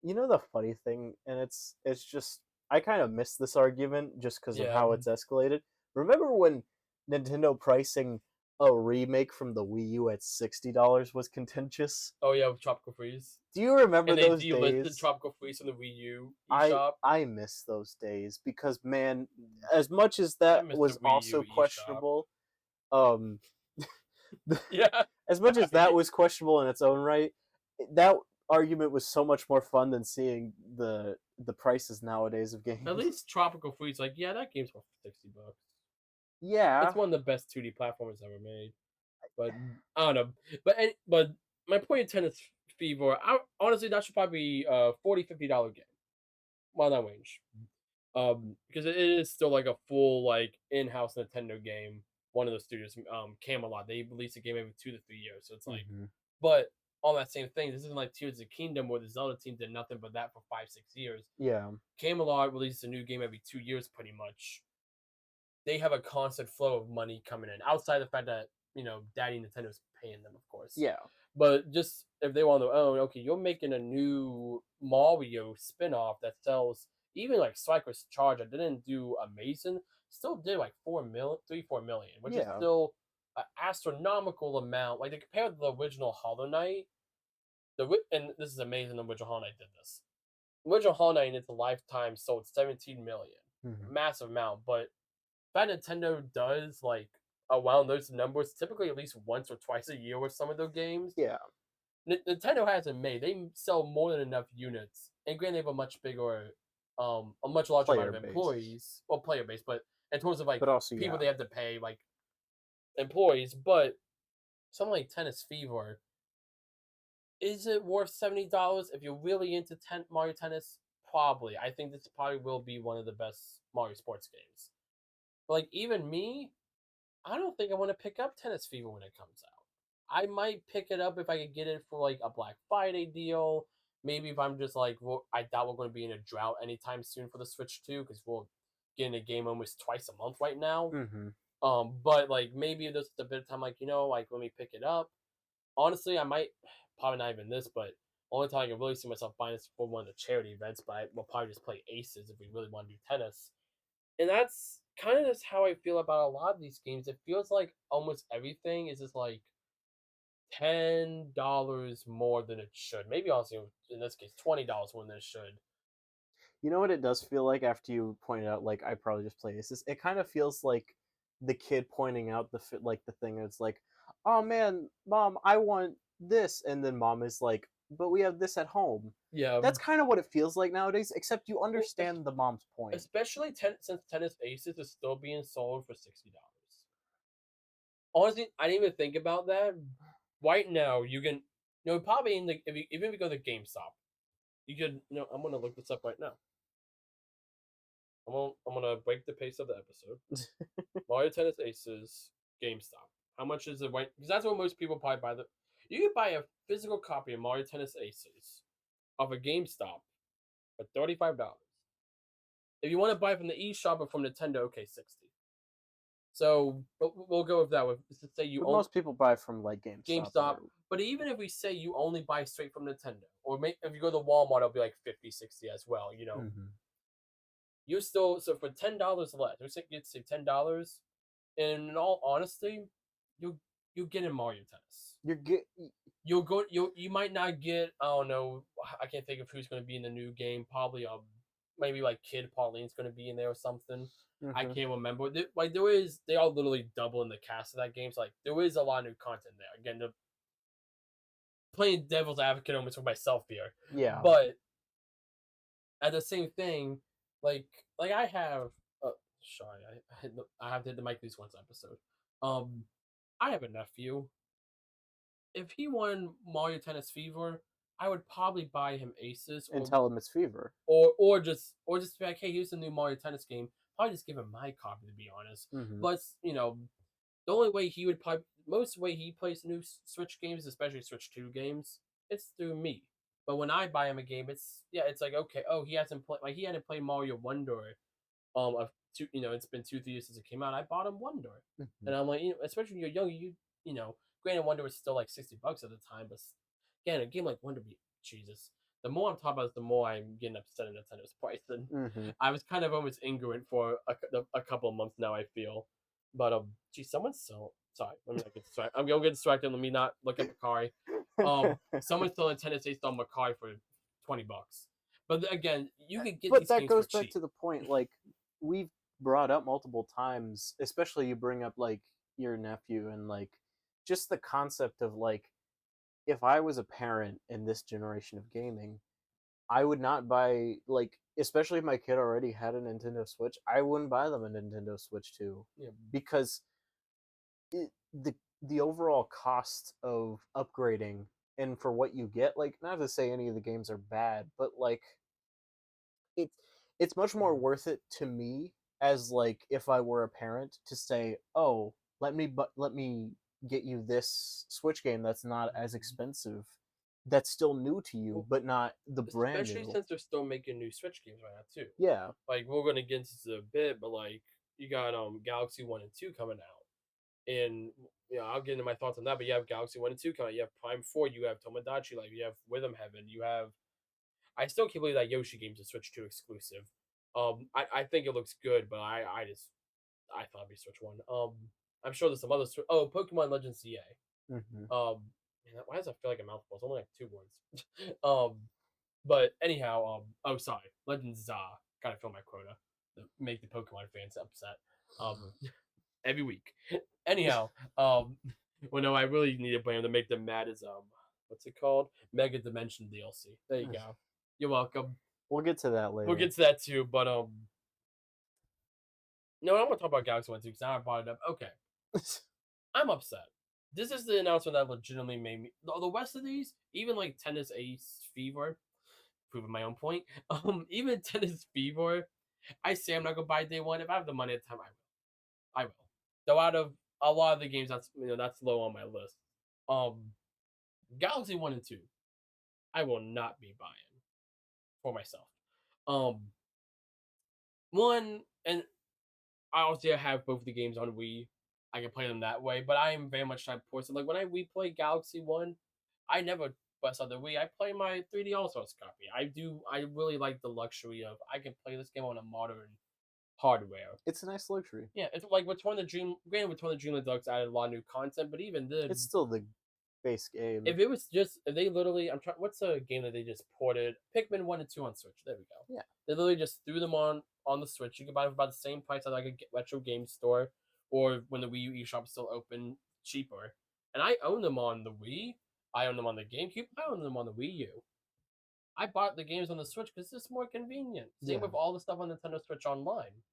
You know the funny thing, and it's just I kind of miss this argument just because of Yeah. how it's escalated. Remember when Nintendo pricing a remake from the Wii U at $60 was contentious? Oh yeah, with Tropical Freeze. Do you remember And they those delisted days? Tropical Freeze from the Wii U I eShop. I miss those days because man, as much as I that miss the was Wii also U eShop. questionable, um, Yeah. as much as that was questionable in its own right, that argument was so much more fun than seeing the prices nowadays of At games. least Tropical Freeze, like, yeah, that game's worth $60. Yeah. It's one of the best 2D platformers ever made. But I don't know. But my point in Tennis Fever, honestly that should probably be a $40-$50 game. Around that range. Because it is still like a full like in-house Nintendo game. One of the studios, Camelot, they release a game every 2 to 3 years. So it's like, Hmm. but on that same thing, this isn't like Tears of the Kingdom where the Zelda team did nothing but that for 5-6 years. Yeah. Camelot releases a new game every 2 years, pretty much. They have a constant flow of money coming in, outside the fact that Daddy Nintendo's paying them, of course. Yeah. But just if they want their own, okay, you're making a new Mario spin-off that sells even like Strikers Charge that didn't do amazing, still did like 4 million, 3-4 million, which is Yeah. still an astronomical amount. Like they compared to the original Hollow Knight, and this is amazing. The original Hollow Knight did this. The original Hollow Knight in its lifetime sold 17 million, Hmm. massive amount. But that Nintendo does like around those numbers typically at least once or twice a year with some of their games. Yeah. Nintendo hasn't made. They sell more than enough units, and granted, they have a much bigger, a much larger amount Player of base. employees or player base. But in terms of like But also, people yeah. they have to pay, like employees, but something like Tennis Fever, is it worth $70 if you're really into Mario Tennis? Probably. I think this probably will be one of the best Mario sports games. But like even me, I don't think I want to pick up Tennis Fever when it comes out. I might pick it up if I could get it for like a Black Friday deal. Maybe if I'm just like, well, I doubt we're going to be in a drought anytime soon for the Switch 2 because we're getting a game almost twice a month right now. Hmm. But like maybe there's a bit of time, like like let me pick it up. Honestly, I might probably not even this, but only time I can really see myself buying this for one of the charity events. But we'll probably just play Aces if we really want to do tennis. And that's kind of just how I feel about a lot of these games. It feels like almost everything is just like $10 more than it should. Maybe honestly, in this case, $20 more than it should. You know what it does feel like after you pointed out, like, I probably just play Aces? It kind of feels like the kid pointing out like the thing that's like, oh man, mom, I want this, and then mom is like, but we have this at home. Yeah. That's kind of what it feels like nowadays, except you Well, understand the mom's point. especially since Tennis Aces is still being sold for $60. Honestly, I didn't even think about that. Right now, you can, probably in the even if you go to GameStop, you could. I'm gonna look this up right now. I'm gonna break the pace of the episode. Mario Tennis Aces, GameStop. How much is it? Right? Because that's what most people probably buy. You could buy a physical copy of Mario Tennis Aces off a GameStop for $35. If you want to buy it from the eShop or from Nintendo, okay, 60. So, but we'll go with that. To say you But own most people buy from like GameStop GameStop, or. but even if we say you only buy straight from Nintendo, or if you go to Walmart, it'll be like 50, 60 as well. Mhm. You still so for $10 less. We say you'd say $10. And in all honesty, you you get in Mario Tennis. You're get. You might not get, I don't know, I can't think of who's going to be in the new game. Probably maybe like Kid Pauline's going to be in there or something. I Hmm. can't remember. They are literally doubling the cast of that game. So like there is a lot of new content there. Again, the playing devil's advocate almost for myself here, Yeah. but at the same thing, like I have. Sorry, I have to hit the mic this once episode. Um, I have a nephew. if he won Mario Tennis Fever, I would probably buy him Aces and tell him it's Fever. or just be like, hey, here's the new Mario Tennis game. Probably just give him my copy to be honest. Mm-hmm. But the only way he would probably most way he plays new Switch games, especially Switch 2 games, it's through me. But when I buy him a game, it's like okay, oh he hadn't played Mario Wonder of two, it's been 2 3 years since it came out. I bought him Wonder, Mm-hmm. and I'm like, especially when you're young, granted Wonder was still like $60 at the time, but again, a game like Wonder, Jesus, the more I'm talking about it, the more I'm getting upset at Nintendo's price. And Mm-hmm. I was kind of almost ignorant for a couple of months now. I feel, but geez, someone's so sorry. Let me not get distracted. I'm gonna get distracted. Let me not look at Macari. Someone's selling Tennis Ace on Macari for $20. But again, you can get But these that games for goes back cheap. to the point, like we've brought up multiple times, especially you bring up like your nephew and like just the concept of like if I was a parent in this generation of gaming, I would not buy like especially if my kid already had a Nintendo Switch, I wouldn't buy them a Nintendo Switch too Yeah, because the overall cost of upgrading and for what you get, like not to say any of the games are bad, but like it's it's much more worth it to me as like if I were a parent to say, "Oh, let me get you this Switch game that's not as expensive, that's still new to you, well, but not the brand especially new." since they're still making new Switch games right now too. Yeah. Like we're gonna get into this a bit, but like you got Galaxy 1 and 2 coming out, and I'll get into my thoughts on that. But you have Galaxy 1 and 2 coming out. You have Prime 4. You have Tomodachi Life. You have Rhythm Heaven. You have I still can't believe that Yoshi game's a Switch 2 exclusive. I think it looks good, but I thought it'd be Switch 1. I'm sure there's some other Pokemon Legends Hmm. CA. Man, why does that feel like a mouthful? It's only like 2 words. But anyhow, sorry, Legends gotta fill my quota to make the Pokemon fans upset. Every week. Anyhow, well, no, I really need to blame to make them mad is what's it called? Mega Dimension DLC. There you go. You're welcome. We'll get to that We'll later. get to that too, but no, I'm gonna talk about Galaxy 1 too because now I brought it up. Okay, I'm upset. This is the announcement that legitimately made me. The rest of these, even like Tennis Ace Fever, proving my own point. Even Tennis Fever, I say I'm not gonna buy day one. If I have the money at the time, I will. I will. Though out of a lot of the games, that's low on my list. Um, Galaxy 1 and 2, I will not be buying for myself. Um, one and I also have both the games on Wii. I can play them that way, but I am very much type of person. Like when I replay Galaxy 1, I never bust out the Wii. I play my 3D All Stars copy. I do. I really like the luxury of I can play this game on a modern hardware. It's a nice luxury. Yeah, it's like Return of the Dream. Granted, Return of the Dream Deluxe added a lot of new content, but even It's then, still the base game. if it was just if they literally, I'm trying. What's a game that they just ported? Pikmin 1 and 2 on Switch. There we go. Yeah. They literally just threw them on the Switch. You can buy them for about the same price at like a retro game store, or when the Wii U eShop is still open, cheaper. And I own them on the Wii. I own them on the GameCube. I own them on the Wii U. I bought the games on the Switch because it's more convenient. Same Yeah. with all the stuff on Nintendo Switch Online.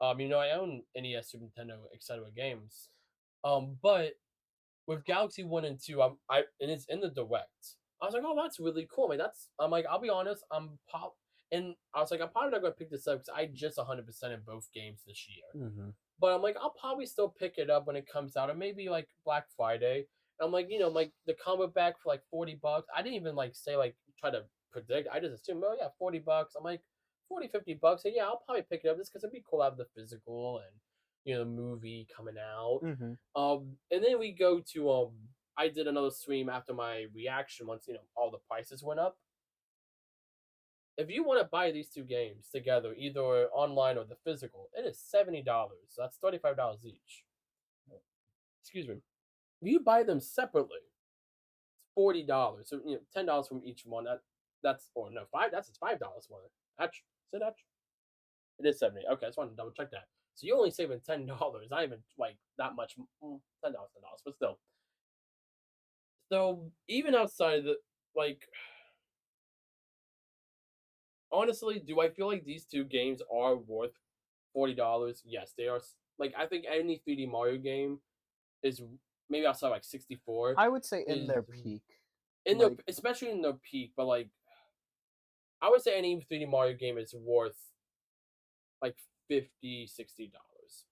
I own NES, Super Nintendo, etc. games. But with Galaxy 1 and 2, and it's in the direct. I was like, oh, that's really cool. I'm like, I'll be honest, and I was like, I'm probably not gonna pick this up because I just 100% in both games this year. Hmm. But I'm like, I'll probably still pick it up when it comes out, or maybe like Black Friday. And I'm like, like the combo back for like $40. I didn't even like say like try to predict. I just assumed, oh yeah, $40. I'm like 40, $50. And yeah, I'll probably pick it up just because it'd be cool to have the physical and the movie coming out. Hmm. And then we go to I did another stream after my reaction once all the prices went up. If you want to buy these two games together, either online or the physical, it is $70. So that's $35 each. Excuse me. If you buy them separately, it's $40. So $10 from each one. That's or no five. That's $5 more. Actually, is it actually? It is 70. Okay, I just wanted to double check that. So you only saving $10. Not even like that much. $10, but still. So even outside of the like, honestly, do I feel like these two games are worth $40? Yes, they are. Like I think any 3D Mario game is maybe outside like 64 I would say in is their peak. in their Like, especially in their peak, but like I would say any 3D Mario game is worth like 50, $60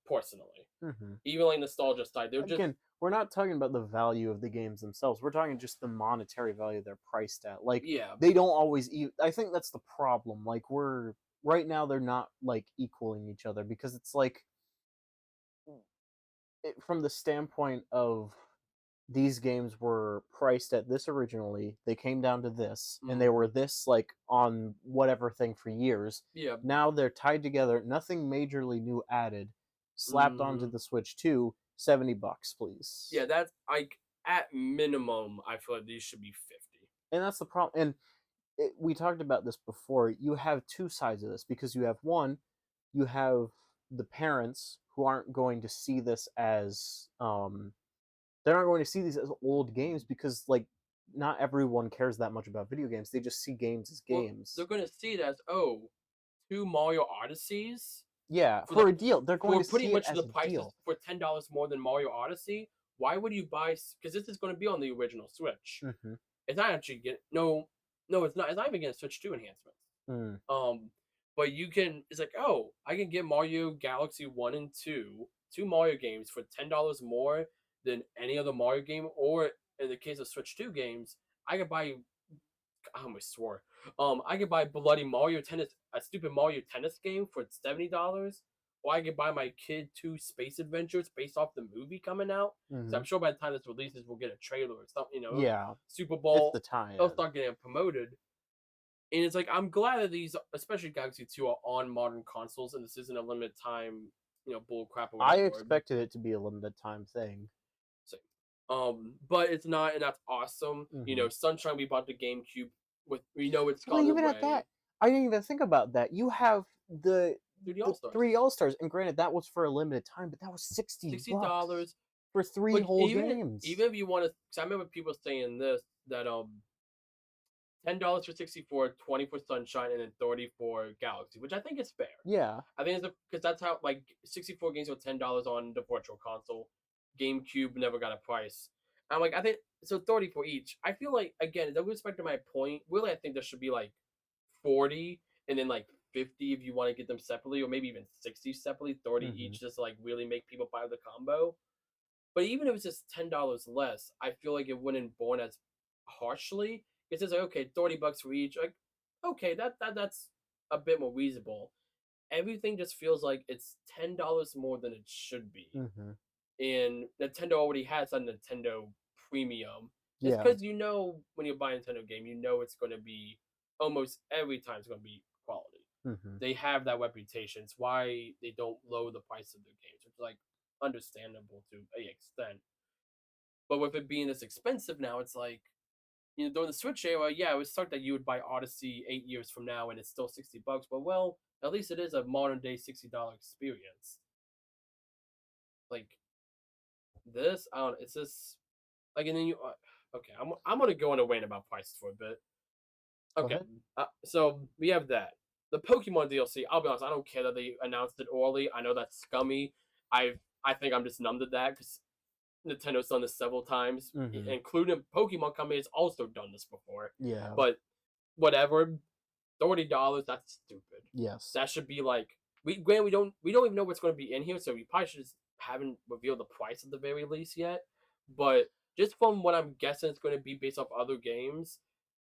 personally. mhm. Even like nostalgia side, they're just Again, we're not talking about the value of the games themselves. We're talking just the monetary value they're priced at. Like, yeah, they don't always. I think that's the problem. Like, we're right now they're not like equaling each other because it's like from the standpoint of these games were priced at this originally, they came down to this, and they mm, were this like on whatever thing for years. yeah, Now they're tied together, nothing majorly new added, slapped onto hmm the Switch 2, $70, yeah. please. That's like at minimum, I feel like these should be 50. And that's the problem. And we talked about this before. You have two sides of this because you have one, you have the parents who aren't going to see this as they're not going to see these as old games because like not everyone cares that much about video games. They just see games as Well, they're games. gonna see it as two Mario Odysseys Yeah, for the for a deal. They're going for to pretty see it much as the a prices deal. for $10 more than Mario Odyssey. Why would you buy? Because this is going to be on the original Switch. Hmm. It's not actually get no, it's not. It's not even going to Switch 2 enhancements. Mm. Um, but you can. It's like, oh, I can get Mario Galaxy 1 and 2, two Mario games for $10 more than any other Mario game. Or in the case of Switch 2 games, I could buy. I almost swore. I could buy Bloody Mario Tennis, a stupid Mario Tennis game for $70, or I could buy my kid two Space Adventures based off the movie coming out. So Hmm. I'm sure by the time this releases, we'll get a trailer or something. Yeah, Super it's the Bowl. They'll tie-in. start getting promoted. And it's like I'm glad that these, especially Galaxy 2, are on modern consoles, and this isn't a limited time, bull crap or I whatever. expected it to be a limited time thing. So, but it's not, and that's awesome. Hmm. Sunshine, we bought the GameCube with, it's Well, gone even at away. that, I didn't even think about that. You have the 3D All the Stars. three All Stars, and granted that was for a limited time, but that was $60 $60. for three But whole games. even if you want to, because I remember people saying this that $10 for 64, 20 for Sunshine, and then 30 for Galaxy, which I think is fair. Yeah. I think it's because that's how, like, 64 games were $10 on the virtual console. GameCube never got a price. I'm like, I think so 30 for each. I feel like, again, that goes back to my point. Really, I think there should be like 40 and then like 50 if you want to get them separately, or maybe even 60 separately, 30 Hmm. each, just to like really make people buy the combo. But even if it's just $10 less, I feel like it wouldn't born as harshly. It's just like, okay, $30 for each. Like, okay, that's a bit more reasonable. Everything just feels like it's $10 more than it should be. Hmm. And Nintendo already has a Nintendo Premium. Just Yeah. because when you buy a Nintendo game, it's going to be almost every time it's going to be quality. Hmm. They have that reputation. It's why they don't lower the price of their games, which is like understandable to a extent. But with it being this expensive now, it's like, during the Switch era, yeah, it would suck that you would buy Odyssey 8 years from now and it's still $60. But well, at least it is a modern day $60 experience. Like this, I don't. It's just like, and then okay, I'm gonna go on a rant about prices for a bit. Go Okay, ahead. so we have that. The Pokemon DLC. I'll be honest, I don't care that they announced it early. I know that's scummy. I think I'm just numb to that because Nintendo's done this several times, Hmm. including Pokemon Company has also done this before. Yeah. But whatever, $30. That's stupid. Yes. That should be like we don't even know what's going to be in here, so we probably should just haven't revealed the price at the very least yet. But just from what I'm guessing, it's going to be based off other games.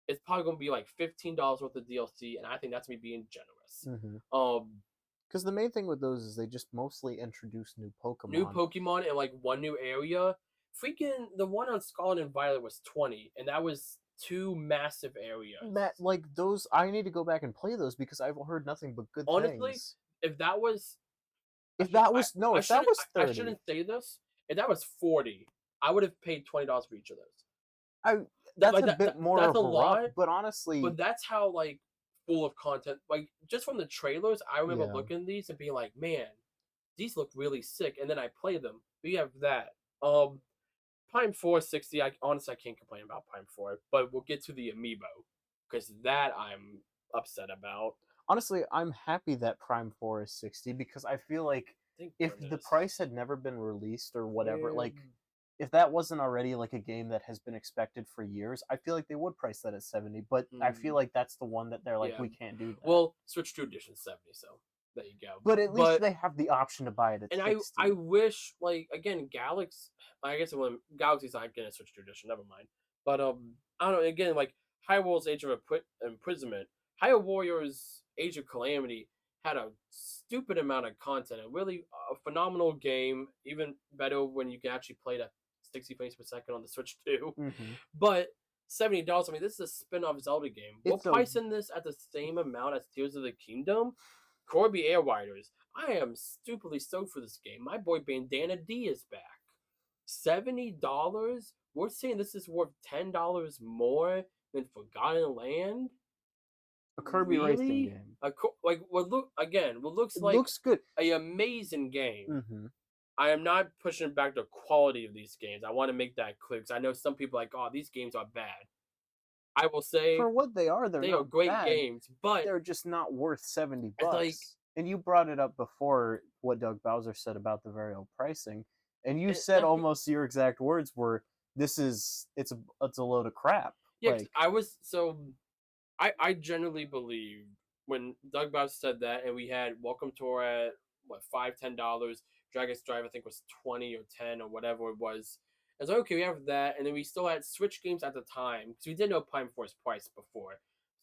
It's probably going to be like $15 worth of DLC, and I think that's me being generous. Hmm. Um, Because the main thing with those is they just mostly introduce new New Pokemon. Pokemon and like one new area. Freaking the one on Scarlet and Violet was 20, and that was two massive areas. Matt, like those, I need to go back and play those because I've heard nothing but good Honestly, things. if that was If that was if that was I 30, shouldn't say this. If that was 40, I would have paid $20 for each of those. I that's Like a bit more that's of a a rough. lot, But honestly, but that's how like full of content. Like just from the trailers, I remember yeah. looking at these and being like, man, these look really sick. And then I play them. We have that. Prime 460. I honestly I can't complain about Prime 4, but we'll get to the Amiibo because that I'm upset about. Honestly, I'm happy that Prime 4 is 60 because I feel like Thank if the goodness. price had never been released or whatever, Yeah. like if that wasn't already like a game that has been expected for years, I feel like they would price that at 70. But I feel Mm, like that's the one that they're like, yeah. we can't do that. Well, Switch 2 Edition 70, so there you go. But at least But they have the option to buy it at and I 60. wish like again Galaxy. I guess when Galaxy's not getting a Switch 2 Edition, never mind. But I don't know. Again, like Hyrule Age of Imprisonment, Hyrule Warriors Age of Calamity had a stupid amount of content. A really phenomenal game. Even better when you can actually play it at 60 frames per second on the Switch too. Mm-hmm. But $70. I mean, this is a spin-off Zelda game. We're It's a pricing this at the same amount as Tears of the Kingdom. Corby Airwiders. I am stupidly stoked for this game. My boy Bandana D is back. $70? We're saying this is worth $10 more than Forgotten Land? a Kirby racing Really? game. Like what what looks It like looks good. a amazing game. Mm-hmm. I am not pushing back the quality of these games. I want to make that clear because I know some people are like, oh, these games are bad. I will say For what they are are not great bad. games, but They're just not worth 70 it's like bucks. And you brought it up before what Doug Bowser said about the very low pricing. And you said that almost your exact words were, it's a load of crap. yeah, 'cause Like, I was so I generally believe when Doug Bowser said that, and we had Welcome Tour at what $5-10, Dragon's Drive I think was 20 or 10 or whatever it was. I was like, okay, we have that, and then we still had Switch games at the time because we didn't know Prime Force price before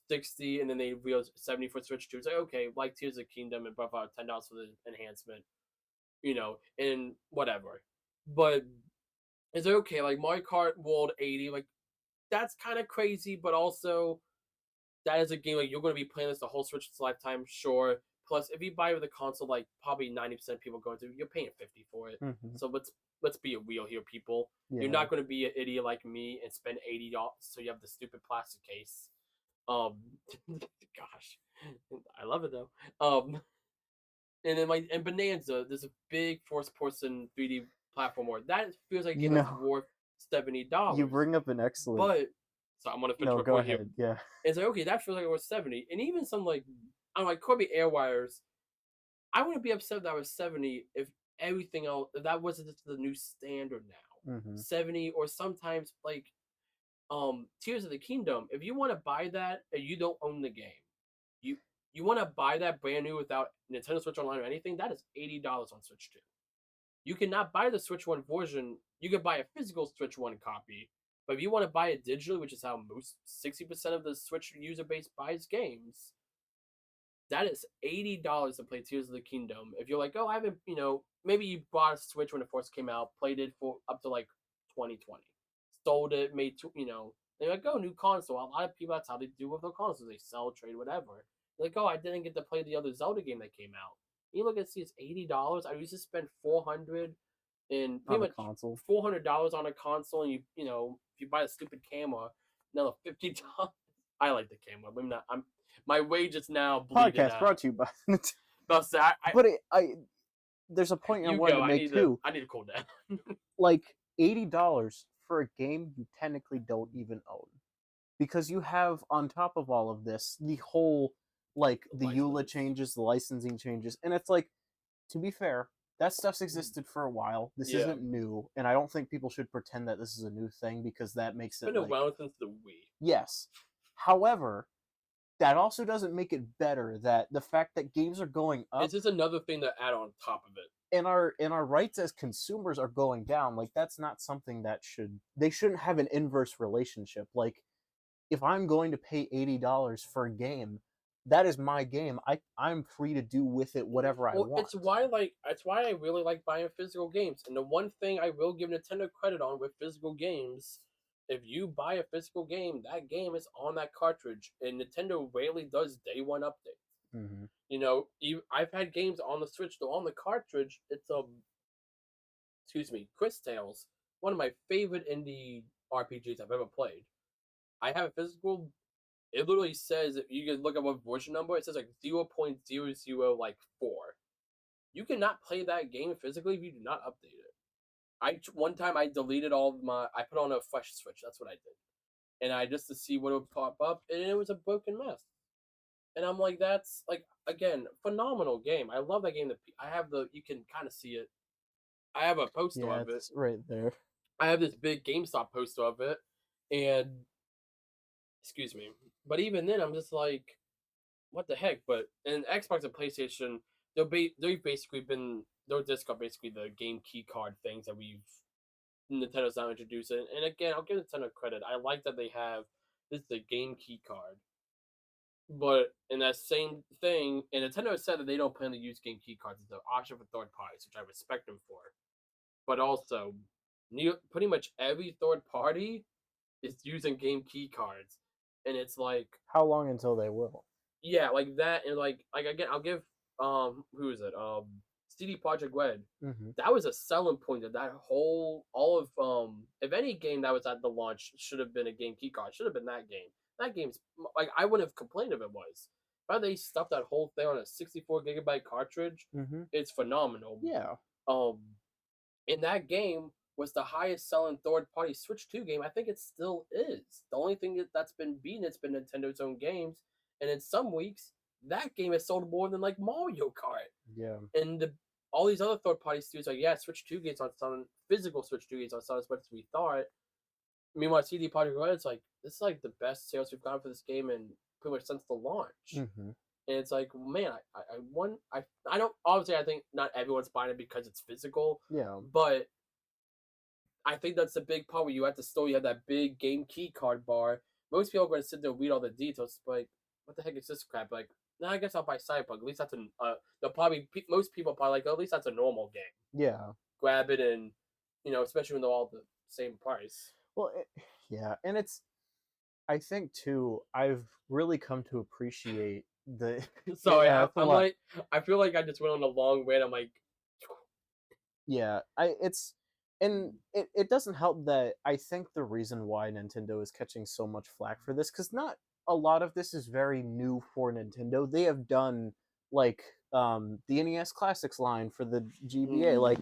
60, and then they realized 70 for Switch 2. It's like okay, like Tears of the Kingdom and buff out $10 for the enhancement, and whatever. But is it okay? Like Mario Kart World 80, like that's kind of crazy, but also that is a game like you're going to be playing this the whole Switch's lifetime, sure. Plus, if you buy it with a console, like probably 90% of people going to, you're paying 50 for it. mm-hmm. So let's be real here, people. You're Yeah. not going to be an idiot like me and spend $80 so you have the stupid plastic case. Gosh, I love it though. And then like and Bonanza, there's a big first person 3D platformer that feels like a You game that's know, worth $70. you bring up an excellent. But so I'm gonna finish No, my go point here. ahead. Yeah. It's like okay, that feels like it was 70, and even some like I'm like Corby Airwires. I wouldn't be upset if that was 70 if everything else if that wasn't just the new standard now. Mm-hmm. 70 or sometimes like Tears of the Kingdom. If you want to buy that and you don't own the game, you you want to buy that brand new without Nintendo Switch Online or anything, that is $80 on Switch 2. You cannot buy the Switch One version. You can buy a physical Switch One copy, but if you want to buy it digitally, which is how most 60% of the Switch user base buys games, that is $80 to play Tears of the Kingdom. If you're like, oh, I haven't, maybe you bought a Switch when it first came out, played it for up to like 2020, sold it, made they're like, oh, new console. A lot of people that's how they do with their consoles. They sell, trade, whatever. They're like, oh, I didn't get to play the other Zelda game that came out. You look and see it's $80. I used to spend 400 and pretty On the much console. $400 on a console, and if you buy a stupid camera, another $50. I like the camera. I'm not. My wage is now bleeding Podcast out. brought to you by. But But there's a point I you wanted go. to make too. I need to cool down. Like $80 for a game you technically don't even own, because you have on top of all of this the whole like the EULA changes, the licensing changes, and it's like, to be fair, that stuff's existed for a while. This Yeah. isn't new, and I don't think people should pretend that this is a new thing because that makes it It's been around since the Wii. Yes. However, that also doesn't make it better that the fact that games are going up It's just another thing to add on top of it. and our rights as consumers are going down. Like, that's not something that they shouldn't have an inverse relationship. Like, if I'm going to pay $80 for a game, that is my game. I'm free to do with it whatever I want. It's why I really like buying physical games. And the one thing I will give Nintendo credit on with physical games, if you buy a physical game, that game is on that cartridge, and Nintendo rarely does day one updates. Mm-hmm. I've had games on the Switch though on the cartridge. It's Chris Tales, one of my favorite indie RPGs I've ever played. I have a physical. It literally says if you can look at what version number, it says like 0.00 like 4. You cannot play that game physically if you do not update it. One time I deleted all of I put on a fresh Switch. That's what I did, and I just to see what would pop up, and it was a broken mess. And I'm like, that's like again phenomenal game. I love that game. I have you can kind of see it. I have a poster of it. It's right there. I have this big GameStop poster of it, and excuse me. But even then, I'm just like, what the heck? But in Xbox and PlayStation, they've basically been their disc are basically the game key card things that Nintendo's now introducing. And again, I'll give Nintendo credit. I like that they have this is the game key card. But in that same thing, and Nintendo has said that they don't plan to use game key cards as an option for third parties, which I respect them for. But also, pretty much every third party is using game key cards, and it's like, How long until they will? yeah, like that, and like again, I'll give who is it CD Projekt Red. Mm-hmm. That was a selling point of that whole all of if any game that was at the launch should have been a game key card, should have been that game. That game's like I wouldn't have complained if it was. But they stuffed that whole thing on a 64 gigabyte cartridge. Mm-hmm. It's phenomenal. Yeah. Um, and that game was the highest selling third party Switch 2 game. I think it still is. The only thing that's been beaten it's been Nintendo's own games. And in some weeks, that game has sold more than like Mario Kart. Yeah. And all these other third party studios like, yeah, Switch 2 games aren't selling physical Switch 2 games aren't selling as much as we thought. Meanwhile, CD Projekt Red, it's like this is like the best sales we've gotten for this game in pretty much since the launch. Mm-hmm. And it's like, man, I don't obviously I think not everyone's buying it because it's physical. Yeah. But I think that's the big part where you at the store, you have that big game key card bar. Most people are going to sit there and read all the details. Like, what the heck is this crap? Like, no, I guess I'll buy Cyberpunk. At least that's they'll probably most people probably like, oh, at least that's a normal game. Yeah. Grab it and especially when they're all the same price. Well, yeah, and I think too, I've really come to appreciate the. Sorry, Yeah, I'm like, I feel like I just went on a long rant. I'm like, yeah, it doesn't help that I think the reason why Nintendo is catching so much flack for this, because not a lot of this is very new for Nintendo. They have done like the NES Classics line for the GBA, like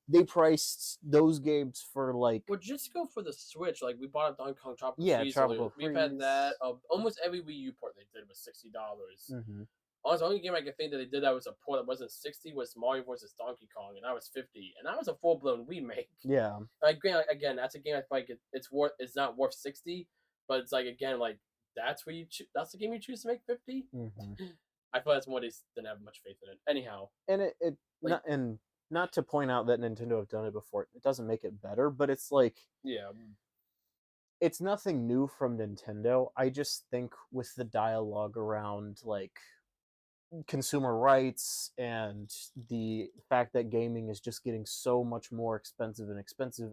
they priced those games for like. well, just go for the Switch. Like we bought a Donkey Kong Tropical Freeze. Tropical We've Freeze. had that. Almost every Wii U port they did was $60. Mm-hmm. Honestly, the only game I could think that they did that was a port that wasn't 60 was Mario vs. Donkey Kong, and that was 50, and that was a full blown remake. Yeah. Like again, that's a game I feel like it's not worth 60, but it's like again like that's where that's the game you choose to make 50. Mm-hmm. I feel that's more they didn't have much faith in it. Anyhow, and it like, not to point out that Nintendo have done it before. It doesn't make it better, but it's like yeah, it's nothing new from Nintendo. I just think with the dialogue around like consumer rights and the fact that gaming is just getting so much more expensive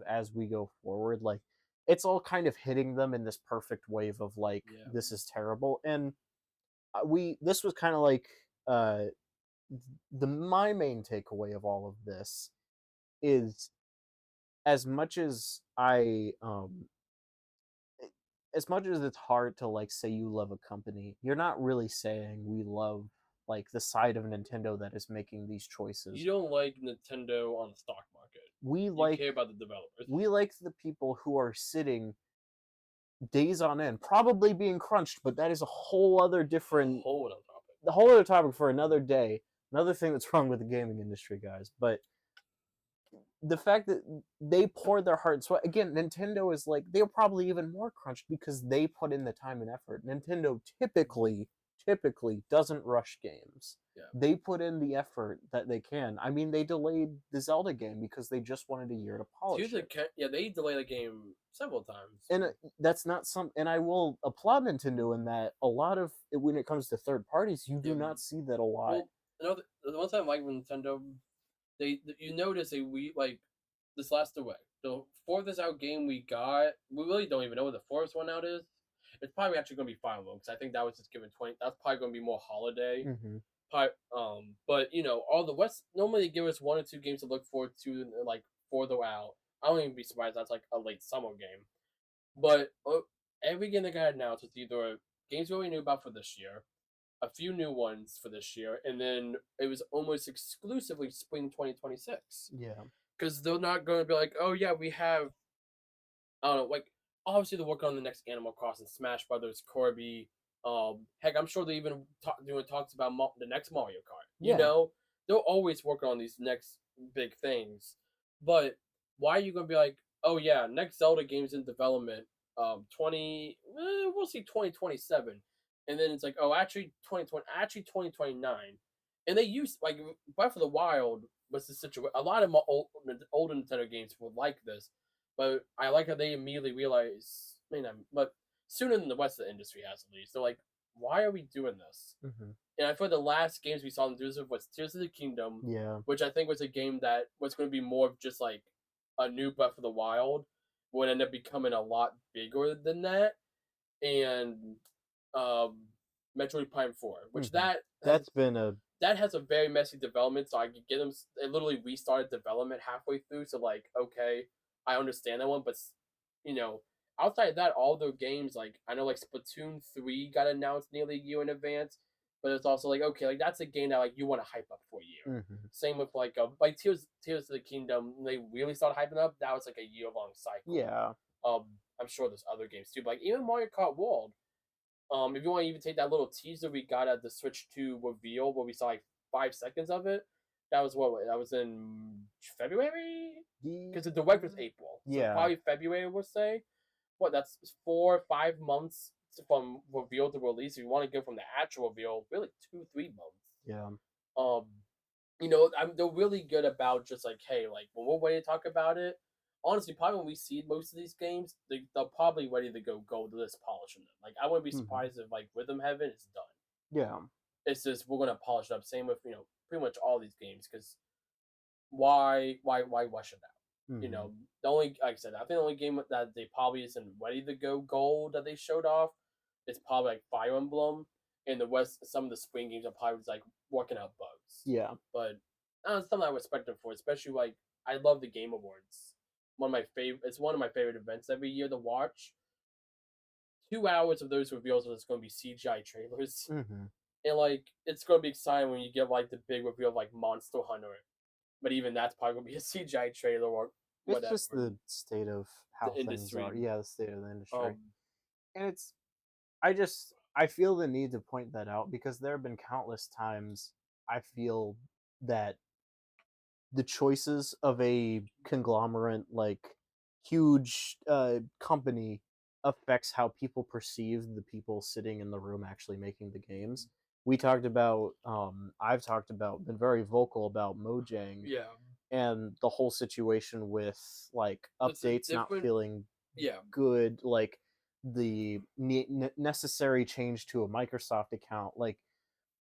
as we go forward, like it's all kind of hitting them in this perfect wave of like this is terrible. And this was kind of like my main takeaway of all of this is as much as as much as it's hard to like say you love a company, you're not really saying we love like the side of Nintendo that is making these choices. You don't like Nintendo on the stock market. You care about the developers. We like the people who are sitting days on end, probably being crunched, but that is a whole other different the whole other topic for another day. Another thing that's wrong with the gaming industry, guys. But the fact that they poured their heart and sweat again, Nintendo is like they're probably even more crunched because they put in the time and effort. Nintendo typically doesn't rush games. Yeah. They put in the effort that they can. I mean, they delayed the Zelda game because they just wanted a year to polish it. They delayed the game several times. And that's not and I will applaud Nintendo in that a lot of when it comes to third parties, you do not see that a lot. Well, the one time like Nintendo, you notice like this last away. The fourth out game we got, we really don't even know what the fourth one out is. It's probably actually going to be Fire Emblem because I think that was just given 20. That's probably going to be more holiday. Mm-hmm. But all the West normally give us 1 or 2 games to look forward to, like further out. I wouldn't even be surprised that's like a late summer game. But every game that got announced was either games we already knew about for this year, a few new ones for this year, and then it was almost exclusively spring 2026. Yeah, because they're not going to be like, oh yeah, we have, I don't know, like obviously they're working on the next Animal Crossing, Smash Brothers, Kirby. Heck, I'm sure they even doing talks about the next Mario Kart. You know, they're always working on these next big things. But why are you going to be like, oh yeah, next Zelda game's in development. 2027, and then it's like, oh, actually 2020, actually 2029, and they used like Breath of the Wild was the situation. A lot of old Nintendo games were like this, but I like how they immediately realize, but sooner than the rest of the industry has at least. They're like, why are we doing this? Hmm. And I feel the last games we saw them do this with was Tears of the Kingdom, Yeah. which I think was a game that was going to be more of just like a new Breath of the Wild, would end up becoming a lot bigger than that. And um, Metroid Prime 4, which Hmm. That's been a that has a very messy development. So I could get them. They literally restarted development halfway through. So like, okay, I understand that one, but you know, outside of that, all their games like I know like Splatoon 3 got announced nearly a year in advance, but it's also like okay, like that's a game that like you want to hype up for a year. hmm. Same with like Tears of the Kingdom. They really started hyping up. That was like a year long cycle. Yeah. Um, I'm sure there's other games too, but like even Mario Kart World. If you want to even take that little teaser we got at the Switch 2 reveal, where we saw like 5 seconds of it, that was what? That was in February, because the direct was April, so Yeah. probably February. We'll say what? That's 4 or 5 months from reveal to release. If you want to go from the actual reveal, really 2 3 months. Yeah. Um, they're really good about just like, hey, like when we're ready to talk about it. Honestly, probably when we see most of these games, they're probably ready to go gold list polishing them. Like I wouldn't be Hmm. surprised if like Rhythm Heaven is done. Yeah. It's just we're gonna polish it up. Same with pretty much all these games because why rush it out? Hmm. The only like I said, I think the only game that they probably isn't ready to go gold that they showed off is probably like Fire Emblem, and the rest some of the spring games are probably like working out bugs. Yeah. But it's something I respect them for, especially like I love the Game Awards. One of my favorite. It's one of my favorite events every year to watch. 2 hours of those reveals are just going to be CGI trailers, Hmm. and like it's going to be exciting when you get like the big reveal of like Monster Hunter. But even that's probably going to be a CGI trailer or It's whatever. just the state of The how things are. industry. Yeah, the state of the industry. Um. And I feel the need to point that out because there have been countless times I feel that the choices of a conglomerate like huge company affects how people perceive the people sitting in the room actually making the games. We talked about I've talked about been very vocal about Mojang Yeah. and the whole situation with like There's a updates not different. feeling Yeah. good, like the necessary change to a Microsoft account. Like,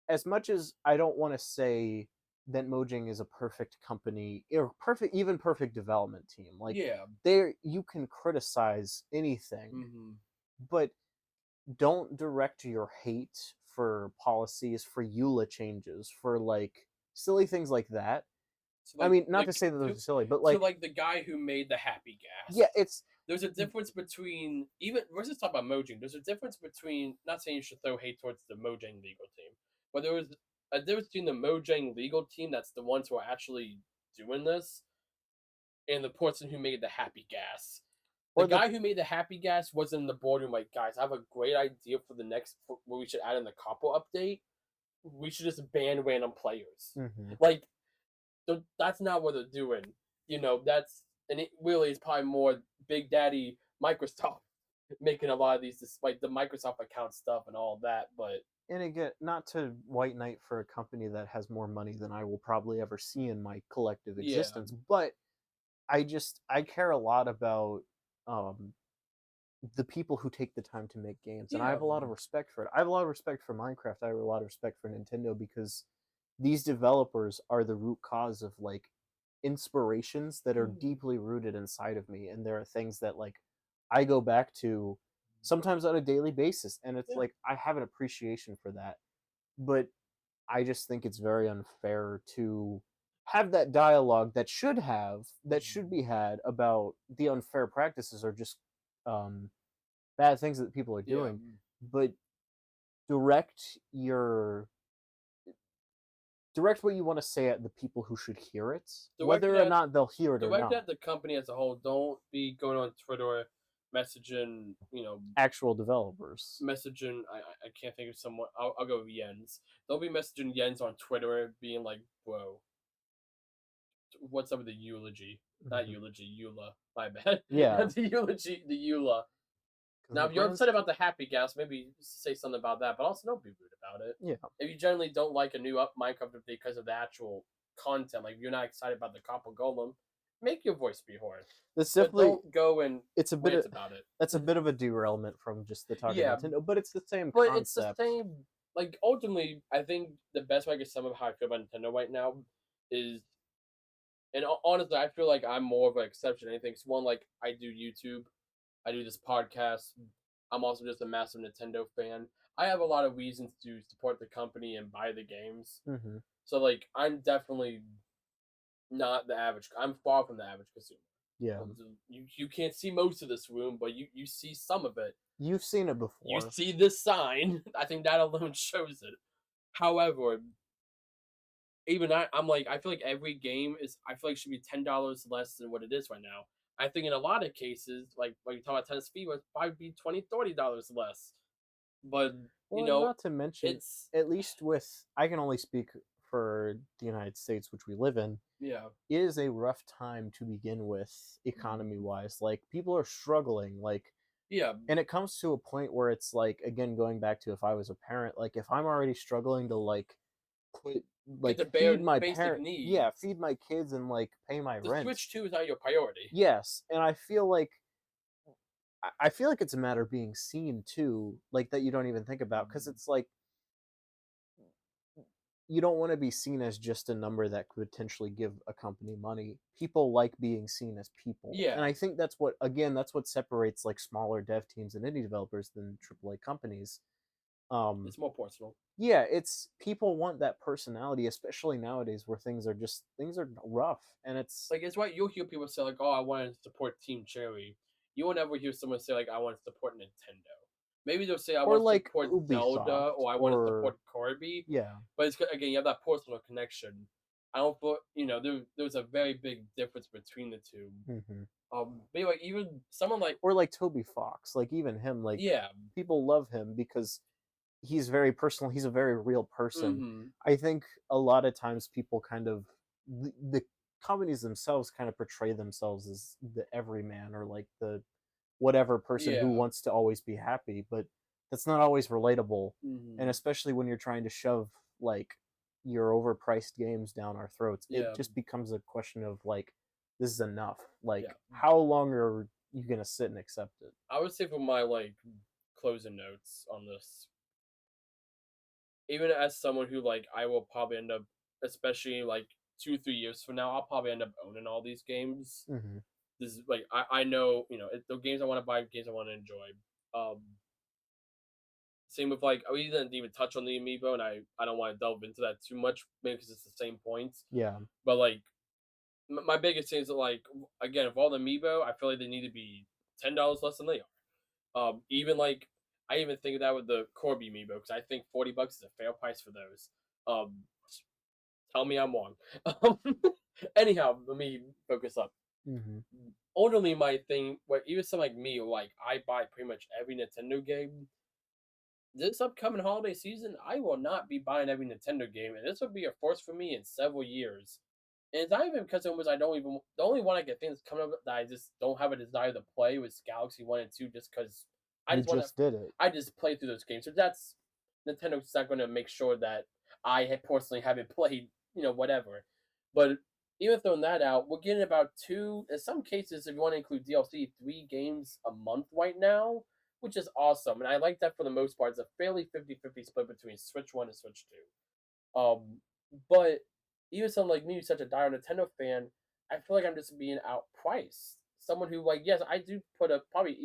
as much as I don't want to say that Mojang is a perfect company or perfect, even perfect development team, like Yeah. there you can criticize anything, Mm-hmm. but don't direct your hate for policies, for EULA changes, for like silly things like that. So I like mean, not to say that those are silly, but like, like the guy who made the Happy Gas. yeah, it's There's a difference between even versus talk about Mojang. There's a difference between not saying you should throw hate towards the Mojang legal team, but there was a difference between the Mojang legal team that's the ones who are actually doing this and the person who made the Happy Gas. The or the guy who made the Happy Gas was in the boardroom like, guys, I have a great idea for the next what we should add in the Copper update. We should just ban random players. mhm. Like that's not what they're doing. That's and it really is probably more Big Daddy Microsoft making a lot of these, despite the Microsoft account stuff and all that. But And again, not to white knight for a company that has more money than I will probably ever see in my collective yeah, existence, but I care a lot about um, the people who take the time to make games, and I yeah, have a lot of respect for it. I have a lot of respect for Minecraft. I have a lot of respect for Nintendo because these developers are the root cause of like inspirations that are mm, deeply rooted inside of me, and there are things that like I go back to sometimes on a daily basis, and it's yeah, like I have an appreciation for that. But I just think it's very unfair to have that dialogue that should be had about the unfair practices or just um, bad things that people are yeah. doing, but direct your direct what you want to say at the people who should hear it, Direct it whether or at not they'll hear it or direct not. at the company as a whole. Don't be going on Twitter, messaging. Actual developers. Messaging. I can't think of someone. I'll go with Jens. Don't be messaging Jens on Twitter, being like, "Bro, what's up with the eulogy?" Not Mhm. eulogy, EULA. My bad. Yeah, The eulogy, the EULA. because Now, the if you're grand upset about the happy gas, maybe say something about that, but also don't be rude about it. yeah, If you generally don't like a new Minecraft update because of the actual content, like you're not excited about the Copper Golem, make your voice be heard. that's But definitely don't go and it's a bit rant of about it. that's a bit of a derailment from just the talk of Yeah, Nintendo, but it's the same but it's the concept. same. Like ultimately, I think the best way I can sum up how I feel about Nintendo right now is, and honestly, I feel like I'm more of an exception than anything. 'Cause one, like I do YouTube, I do this podcast. I'm also just a massive Nintendo fan. I have a lot of reasons to support the company and buy the games. Mhm. So like, I'm definitely not the average. I'm far from the average consumer. Yeah. You can't see most of this room, but you see some of it. You've seen it You before. see this sign. I think that alone shows it. However, even I'm like, I feel like every game is, I feel like should be $10 less than what it is right now. I think in a lot of cases, like you talk about tennis fever, it's probably be $20, $30 less. But you Well, and know, not to mention, it's at least with I can only speak for the United States, which we live in, yeah, it is a rough time to begin with economy-wise. Like people are struggling, like yeah. and it comes to a point where it's like again going back to if I was a parent, like if I'm already struggling to like put Get like the feed bare my basic parent yeah, needs. feed my kids and like pay my The rent. Switch 2 is not your priority. Yes, and I feel like it's a matter of being seen too, like that you don't even think about because Mhm. it's like you don't want to be seen as just a number that could potentially give a company money. People like being seen as people. And Yeah, I think that's what again, that's what separates like smaller dev teams and indie developers than AAA companies. Um it's more personal. yeah, it's people want that personality, especially nowadays where things are rough and it's Like it's what you'll hear people say, like, "Oh, I want to support Team Cherry." You will never hear someone say, like, "I want to support Nintendo." Maybe they'll say, "I or want to like support Zelda," Ubisoft or "I want to or support Kirby." yeah. But it's again, you have that personal connection. I don't put, there's a very big difference between the two. Mhm. Maybe like even someone like, Or like Toby Fox, like even him, like yeah, people love him because he's very personal. He's a very real person. mm-hmm, I think a lot of times people kind of the companies themselves kind of portray themselves as the everyman or like the whatever person who yeah, wants to always be happy, but that's not always relatable. And mm-hmm, especially when you're trying to shove like your overpriced games down our throats, it yeah, just becomes a question of like this is enough. Like yeah. how long are you gonna sit and accept it? I would say for my like closing notes on this, even as someone who like I will probably end up, especially like 2 3 years from now, I'll probably end up owning all these games. Hmm. This is like I know the games I want to buy, games I want to enjoy. Um, Same with like we didn't even touch on the amiibo, and I don't want to delve into that too much because it's the same points. Yeah. But like my biggest thing is that, like again, if all the amiibo, I feel like they need to be $10 less than they are. Even like I even think of that with the Corby amiibo because I think $40 is a fair price for those. Um, Tell me I'm wrong. Um, Anyhow, let me focus up. Hmm. Ultimately, my thing, what even someone like me, like I buy pretty much every Nintendo game. This upcoming holiday season, I will not be buying every Nintendo game, and this will be a force for me in several years. And it's not even because of which I don't even. The only one I can think is coming up that I just don't have a desire to play was Galaxy 1 and 2, just because I You just want to. just did it. I just play through those games, so that's Nintendo's not going to make sure that personally haven't played, whatever. But even throwing that out, we're getting about two, in some cases, if you want to include DLC, 3 games a month right now, which is awesome. And I like that for the most part. It's a fairly 50-50 split between Switch 1 and Switch 2. But even someone like me who's such a dire Nintendo fan, I feel like I'm just being outpriced. Someone who, like, yes, I do put a probably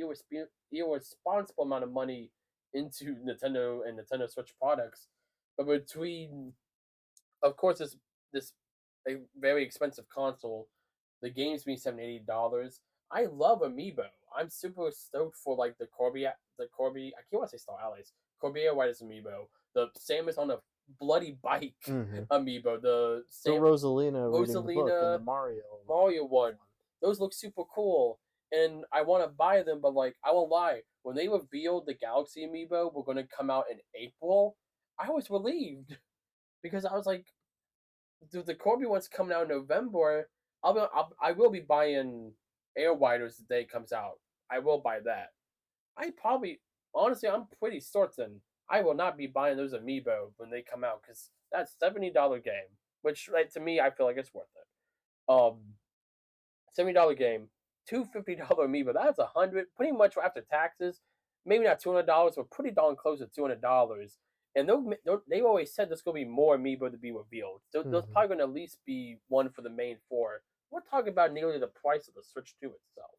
irresponsible amount of money into Nintendo and Nintendo Switch products, but between, of course, this a very expensive console, the games being $70 to $80. I love Amiibo. I'm super stoked for like the Corby. I can't want to say Star Allies. Corby White's Amiibo. The Samus on a bloody bike Hmm. Amiibo. The The Sam Rosalina reading the book and the Rosalina Mario Mario one. one. Those look super cool, and I want to buy them. But like, I won't lie. When they revealed the Galaxy Amiibo were going to come out in April, I was relieved because I was like, the Corby one's coming out in November. I will be buying Air Riders the day it comes out. I will buy that. I probably, honestly, I'm pretty certain I will not be buying those amiibo when they come out because that's $70 game, which like to me I feel like it's worth it. $70 game, $250 amiibo. That's 100, pretty much after taxes. Maybe not $200, but pretty darn close to $200. And they always said there's gonna be more amiibo to be revealed. There's Hmm. probably gonna at least be one for the main four. We're talking about nearly the price of the Switch 2 itself.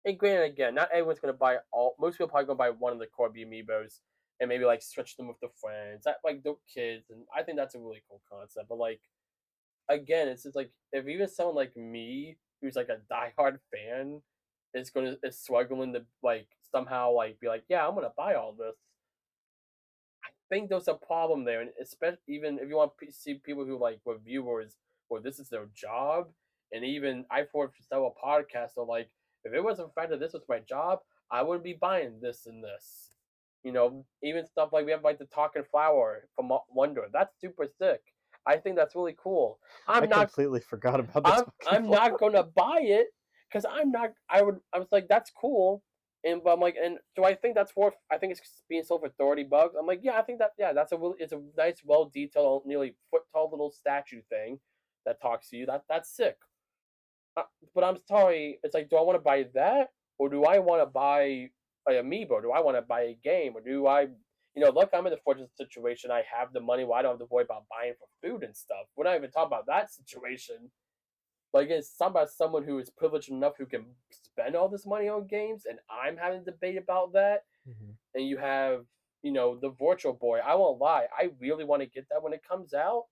And granted, again, not everyone's gonna buy all. Most people probably gonna buy one of the Corby amiibos and maybe like switch them with their friends, like the kids. And I think that's a really cool concept. But like again, it's just like if even someone like me, who's like a diehard fan, is struggling to like somehow like be like, yeah, I'm gonna buy all this. I think there's a problem there, and especially even if you want to see people who like reviewers, where this is their job, and even I've heard several podcasts are like, if it wasn't the fact that this was my job, I wouldn't be buying this and this. Even stuff like we have like the talking flower from Wonder. That's super sick. I think that's really cool. I I'm not completely forgot about the I'm talking I'm not flower. gonna buy it because I'm not. I was like, that's cool, and but I'm like, and do I think that's worth? I think it's being sold for $30. I'm like, yeah, I think that yeah, it's a nice, well detailed, nearly foot tall little statue thing that talks to you. That's sick. Uh, but I'm sorry, it's like, do I want to buy that or do I want to buy a amiibo? Do I want to buy a game or do I? Look, I'm in the fortunate situation. I have the money. Why I don't have to worry about buying for food and stuff? We're not even talking about that situation. Like it's talking about someone who is privileged enough who can spend all this money on games, and I'm having a debate about that. Hmm. And you have, the Virtual Boy. I won't lie, I really want to get that when it comes out,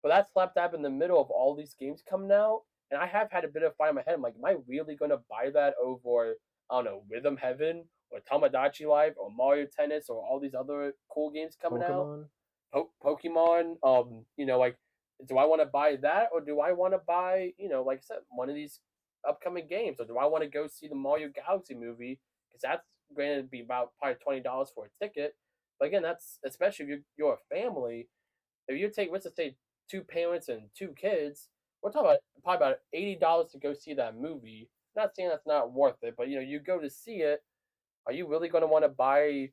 but that's slap dab in the middle of all these games coming out. And I have had a bit of fight in my head. I'm like, am I really gonna buy that over, I don't know, Rhythm Heaven or Tamagotchi Life or Mario Tennis or all these other cool games coming out? Pokemon. Pokemon. Like, do I want to buy that or do I want to buy, like I said, one of these upcoming games, or do I want to go see the Mario Galaxy movie? Because that's granted to be about probably $20 for a ticket. But again, that's especially if you're a family. If you take, let's just say, two parents and two kids, we're talking about probably about $80 to go see that movie. Not saying that's not worth it, but you go to see it. Are you really going to want to buy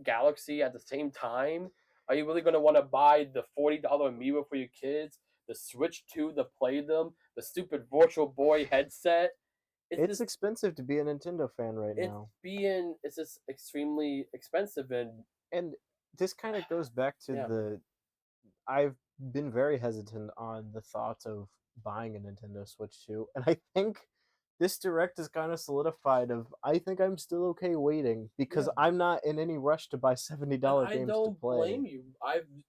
Galaxy at the same time? Are you really going to want to buy the $40 amiibo for your kids, the Switch 2 to play them, the stupid Virtual Boy headset? It's It's just expensive to be a Nintendo fan right now. it's just extremely expensive and And this kind of goes back to yeah. the I've been very hesitant on the thought of buying a Nintendo Switch 2, and I think this direct is kind of solidified of I think I'm still okay waiting because Yeah. I'm not in any rush to buy And $70 I games to don't play. blame you.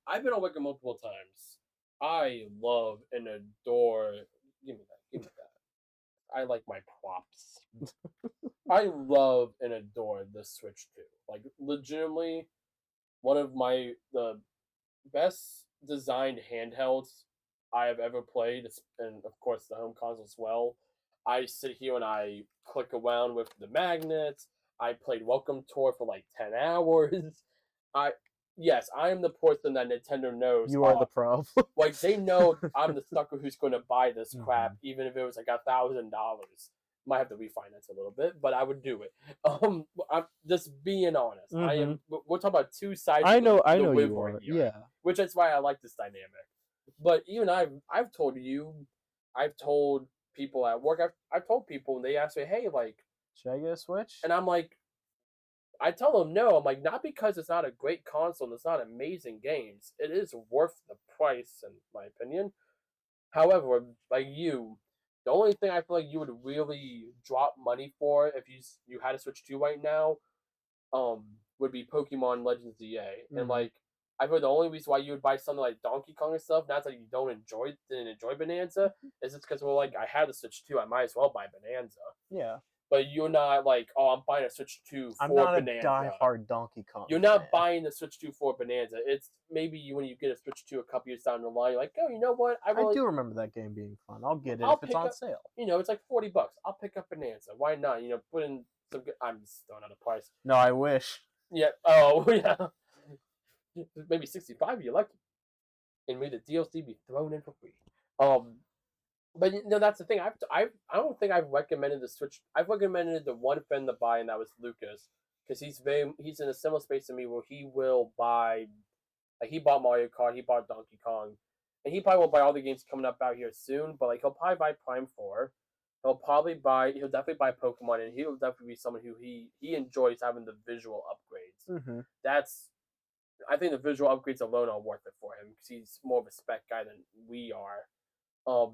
I've been on Wicker multiple times. I love and adore. Give me that. Give me that. I like my props. I love and adore the Switch 2. Like legitimately one of the best designed handhelds I have ever played, and of course the home console as well. I sit here and I click around with the magnets. I played Welcome Tour for like 10 hours. I yes, I am the person that Nintendo knows. You are the problem. Like they know I'm the sucker who's going to buy this crap, Hmm. even if it was like $1,000. Might have to refinance a little bit, but I would do it. I'm just being honest. I Hmm. am. We're talking about two sides I of know, I the know you river are. here, Yeah. which is why I like this dynamic. But even I've told you, I've told people at work, I've told people, and they ask me, hey, like, Should I get a Switch? and I'm like, I tell them no. I'm like, not because it's not a great console and it's not amazing games. It is worth the price, in my opinion. However, like the only thing I feel like you would really drop money for if you had to switch to right now, would be Pokemon Legends ZA. And Hmm. like I've heard the only reason why you would buy something like Donkey Kong and stuff, not that you didn't enjoy Bonanza, is it's because well, like I had to switch too, I might as well buy Bonanza. Yeah. But you're not like, oh, I'm buying a Switch 2 I'm for not a Bonanza. die-hard Donkey Kong You're not fan. buying the Switch 2 for Bonanza. It's maybe when you get a Switch 2 a couple years down the line, you're like, oh, you know what? I I really, do remember that game being fun. I'll get it I'll if it's pick on up. sale. It's like $40. I'll pick up Bonanza. Why not? Put in some good. I'm just throwing out a price. No, I wish. Yeah. Oh yeah. Maybe 65 if you're lucky, and maybe the DLC be thrown in for free. Um. But that's the thing. I don't think I've recommended the Switch. I've recommended the one friend to buy, and that was Lucas, because he's in a similar space to me where he will buy. Like he bought Mario Kart, he bought Donkey Kong, and he probably won't buy all the games coming up out here soon. But like he'll probably buy Prime 4. He'll definitely buy Pokemon, and he'll definitely be someone who he enjoys having the visual upgrades. Mm-hmm. That's I think the visual upgrades alone are worth it for him because he's more of a spec guy than we are. Um,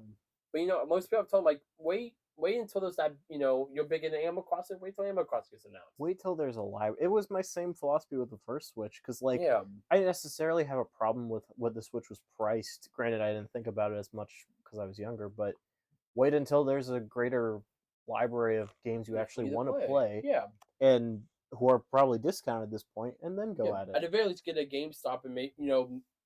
but most people have told him like wait until there's that you're big into Animal Crossing. Wait till Animal Crossing gets announced. Wait till there's a live. It was my same philosophy with the first Switch because, like, Yeah, I didn't necessarily have a problem with what the Switch was priced. Granted, I didn't think about it as much because I was younger, but wait until there's a greater library of games you actually free to want to play. play Yeah, and who are probably discounted at this point, and then yeah. go at it. At the very least, get a GameStop and make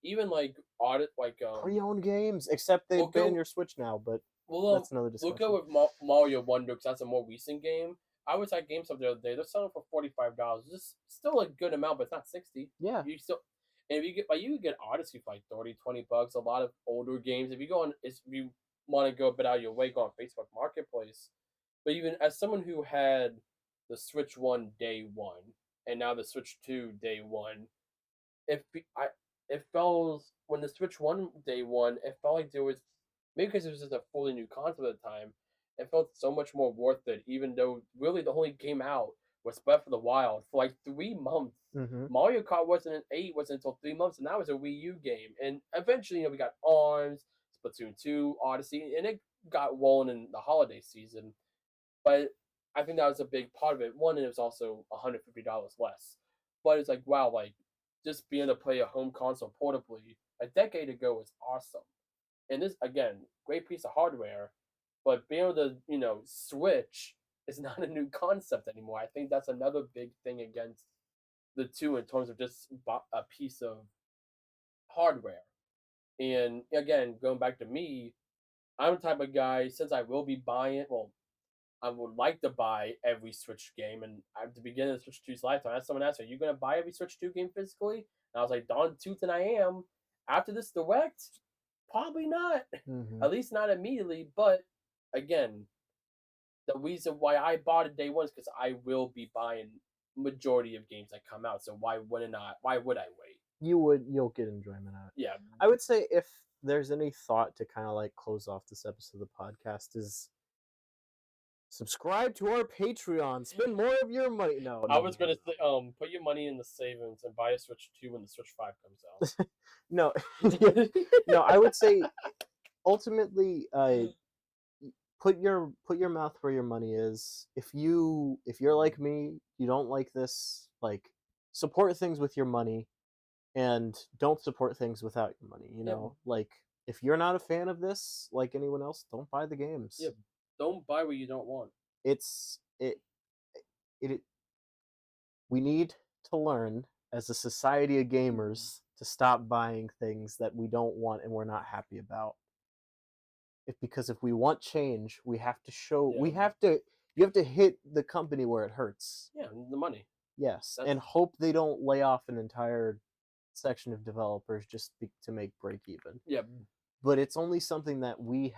even like audit like Pre-owned games, except they we'll ban go your Switch now, but we'll that's another we'll discussion. go with Mario Wonder because that's a more recent game. I was at GameStop the other day. They're selling for $45. It's still a good amount, but it's not 60. Yeah. You still and if you get like you can get Odyssey for like 30, $20. A lot of older games. If you want to go a bit out of your way, go on Facebook Marketplace. But even as someone who had the Switch One day one and now the Switch Two day one, if I it felt when the Switch One day one, it felt like there was maybe because it was just a fully new console at the time. It felt so much more worth it, even though really the only game out was Breath of the Wild for like 3 months. Mm-hmm. Mario Kart wasn't until 3 months, and that was a Wii U game. And eventually, we got Arms, Splatoon 2, Odyssey, and it got rolling in the holiday season. But I think that was a big part of it. One, and it was also $150 less. But it's like, wow, like just being able to play a home console portably a decade ago was awesome. And this again, great piece of hardware, but being able to, switch is not a new concept anymore. I think that's another big thing against the two in terms of just a piece of hardware. And again, going back to me, I'm the type of guy, since I will be buying, well, I would like to buy every Switch game. And at the beginning of Switch 2's lifetime, I had someone ask me, "Are you going to buy every Switch 2 game physically?" And I was like, "Darn tooth, and I am." After this direct, probably not. Mm-hmm. At least not immediately. But again, the reason why I bought it day one is because I will be buying majority of games that come out. So why wouldn't I? Why would I wait? You'll get enjoyment out of it. Yeah, I would say if there's any thought to kind of like close off this episode of the podcast is subscribe to our Patreon. Spend more of your money. No, I no, was no, gonna say, put your money in the savings and buy a Switch 2 when the Switch 5 comes no. out. No. I would say ultimately, put your mouth where your money is. If you're like me, you don't like this. Like, support things with your money, and don't support things without your money. Yeah, Like if you're not a fan of this, like anyone else, don't buy the games. yeah. Don't buy what you don't want. It's it we need to learn as a society of gamers to stop buying things that we don't want and we're not happy about. Because if we want change, we have to show Yeah, you have to hit the company where it hurts. yeah. The money. Yes, That's and hope they don't lay off an entire section of developers just to make break even. yeah, But it's only something that we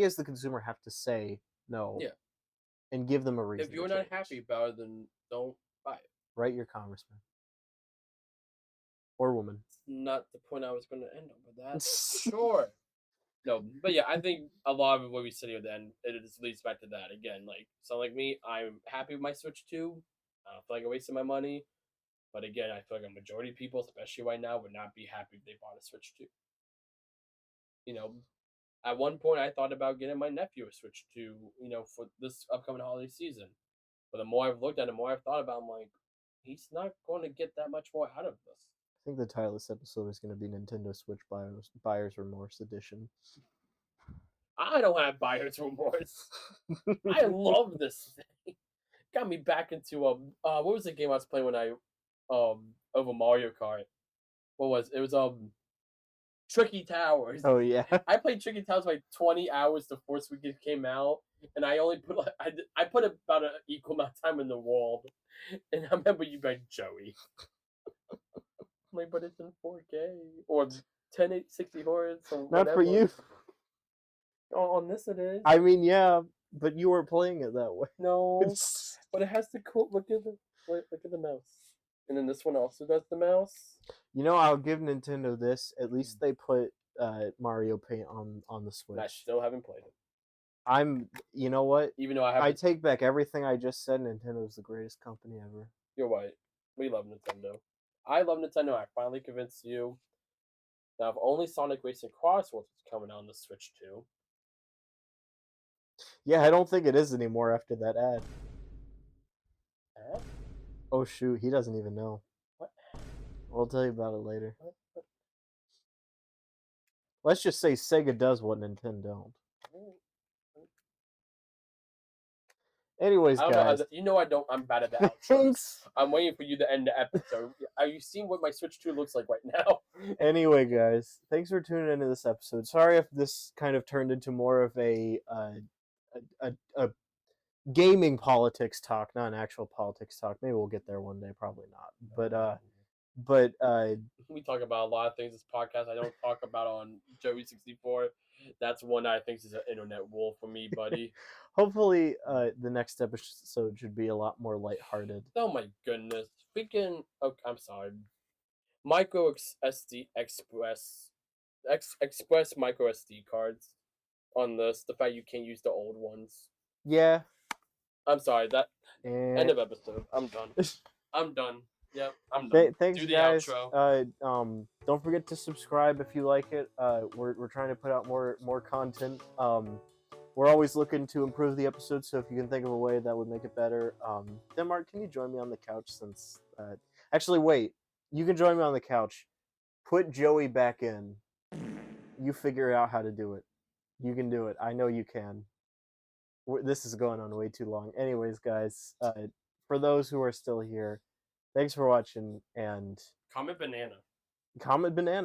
as the consumer have to say no yeah. and give them a reason If to you're not change. happy about it, then don't buy it. Write your congressman or woman. Not the point I was going to end on, but that's sure. No, but yeah, I think a lot of what we said here then it just leads back to that again. Like, so like me, I'm happy with my Switch 2. I don't feel like I wasted my money. But again, I feel like a majority of people, especially right now, would not be happy if they bought a Switch 2. You know, at one point I thought about getting my nephew a Switch 2, for this upcoming holiday season. But the more I've looked at it, the more I've thought about it, I'm like, he's not going to get that much more out of this. I think the title of this episode is going to be Nintendo Switch Buyer's Remorse Edition. I don't have buyer's remorse. I love this thing. Got me back into what was the game I was playing when I over Mario Kart? What was it? It was Tricky Towers. Oh yeah. I played Tricky Towers like 20 hours the first week it came out, and I only put I put about an equal amount of time in the world. And I remember you like Joey. I'm like, but it's in 4K or 1060 hertz or Not for whatever. you. On this it is. I mean, yeah, but you weren't playing it that way. No, but it has the cool. Look at the mouse, and then this one also does the mouse. I'll give Nintendo this. At least they put Mario Paint on the And I Switch. still haven't played it. You know what? Even though I have. I take back everything I just said. Nintendo's the greatest company ever. You're right. We love Nintendo. I love Nintendo. I finally convinced you. Now, if only Sonic Racing Crosswords was coming out on the Switch too. Yeah, I don't think it is anymore after that ad. Huh? Oh shoot, he doesn't even know. What? We'll tell you about it later. What? Let's just say Sega does what Nintendo don't. Anyways, I don't know guys. I don't. I'm bad at the outros. Thanks. I'm waiting for you to end the episode. Are you seeing what my Switch 2 looks like right now? Anyway, guys, thanks for tuning into this episode. Sorry if this kind of turned into more of a gaming politics talk, not an actual politics talk. Maybe we'll get there one day. Probably not. But we talk about a lot of things this podcast I don't talk about on Joey 64. That's one I think is an internet rule for me, buddy. Hopefully the next episode should be a lot more lighthearted. Oh my goodness. Freaking I'm sorry. Micro SD Express micro SD cards on this. The fact you can't use the old ones. Yeah. I'm sorry, end of episode. I'm done. I'm done. Yep, I'm done. Thanks, do the guys. Outro. Don't forget to subscribe if you like it. We're trying to put out more content. We're always looking to improve the episode, so if you can think of a way that would make it better. Denmark, can you join me on the couch? Since actually, wait, you can join me on the couch. Put Joey back in. You figure out how to do it. You can do it. I know you can. This is going on way too long. Anyways, guys, for those who are still here, thanks for watching, and Comment banana. Comment banana.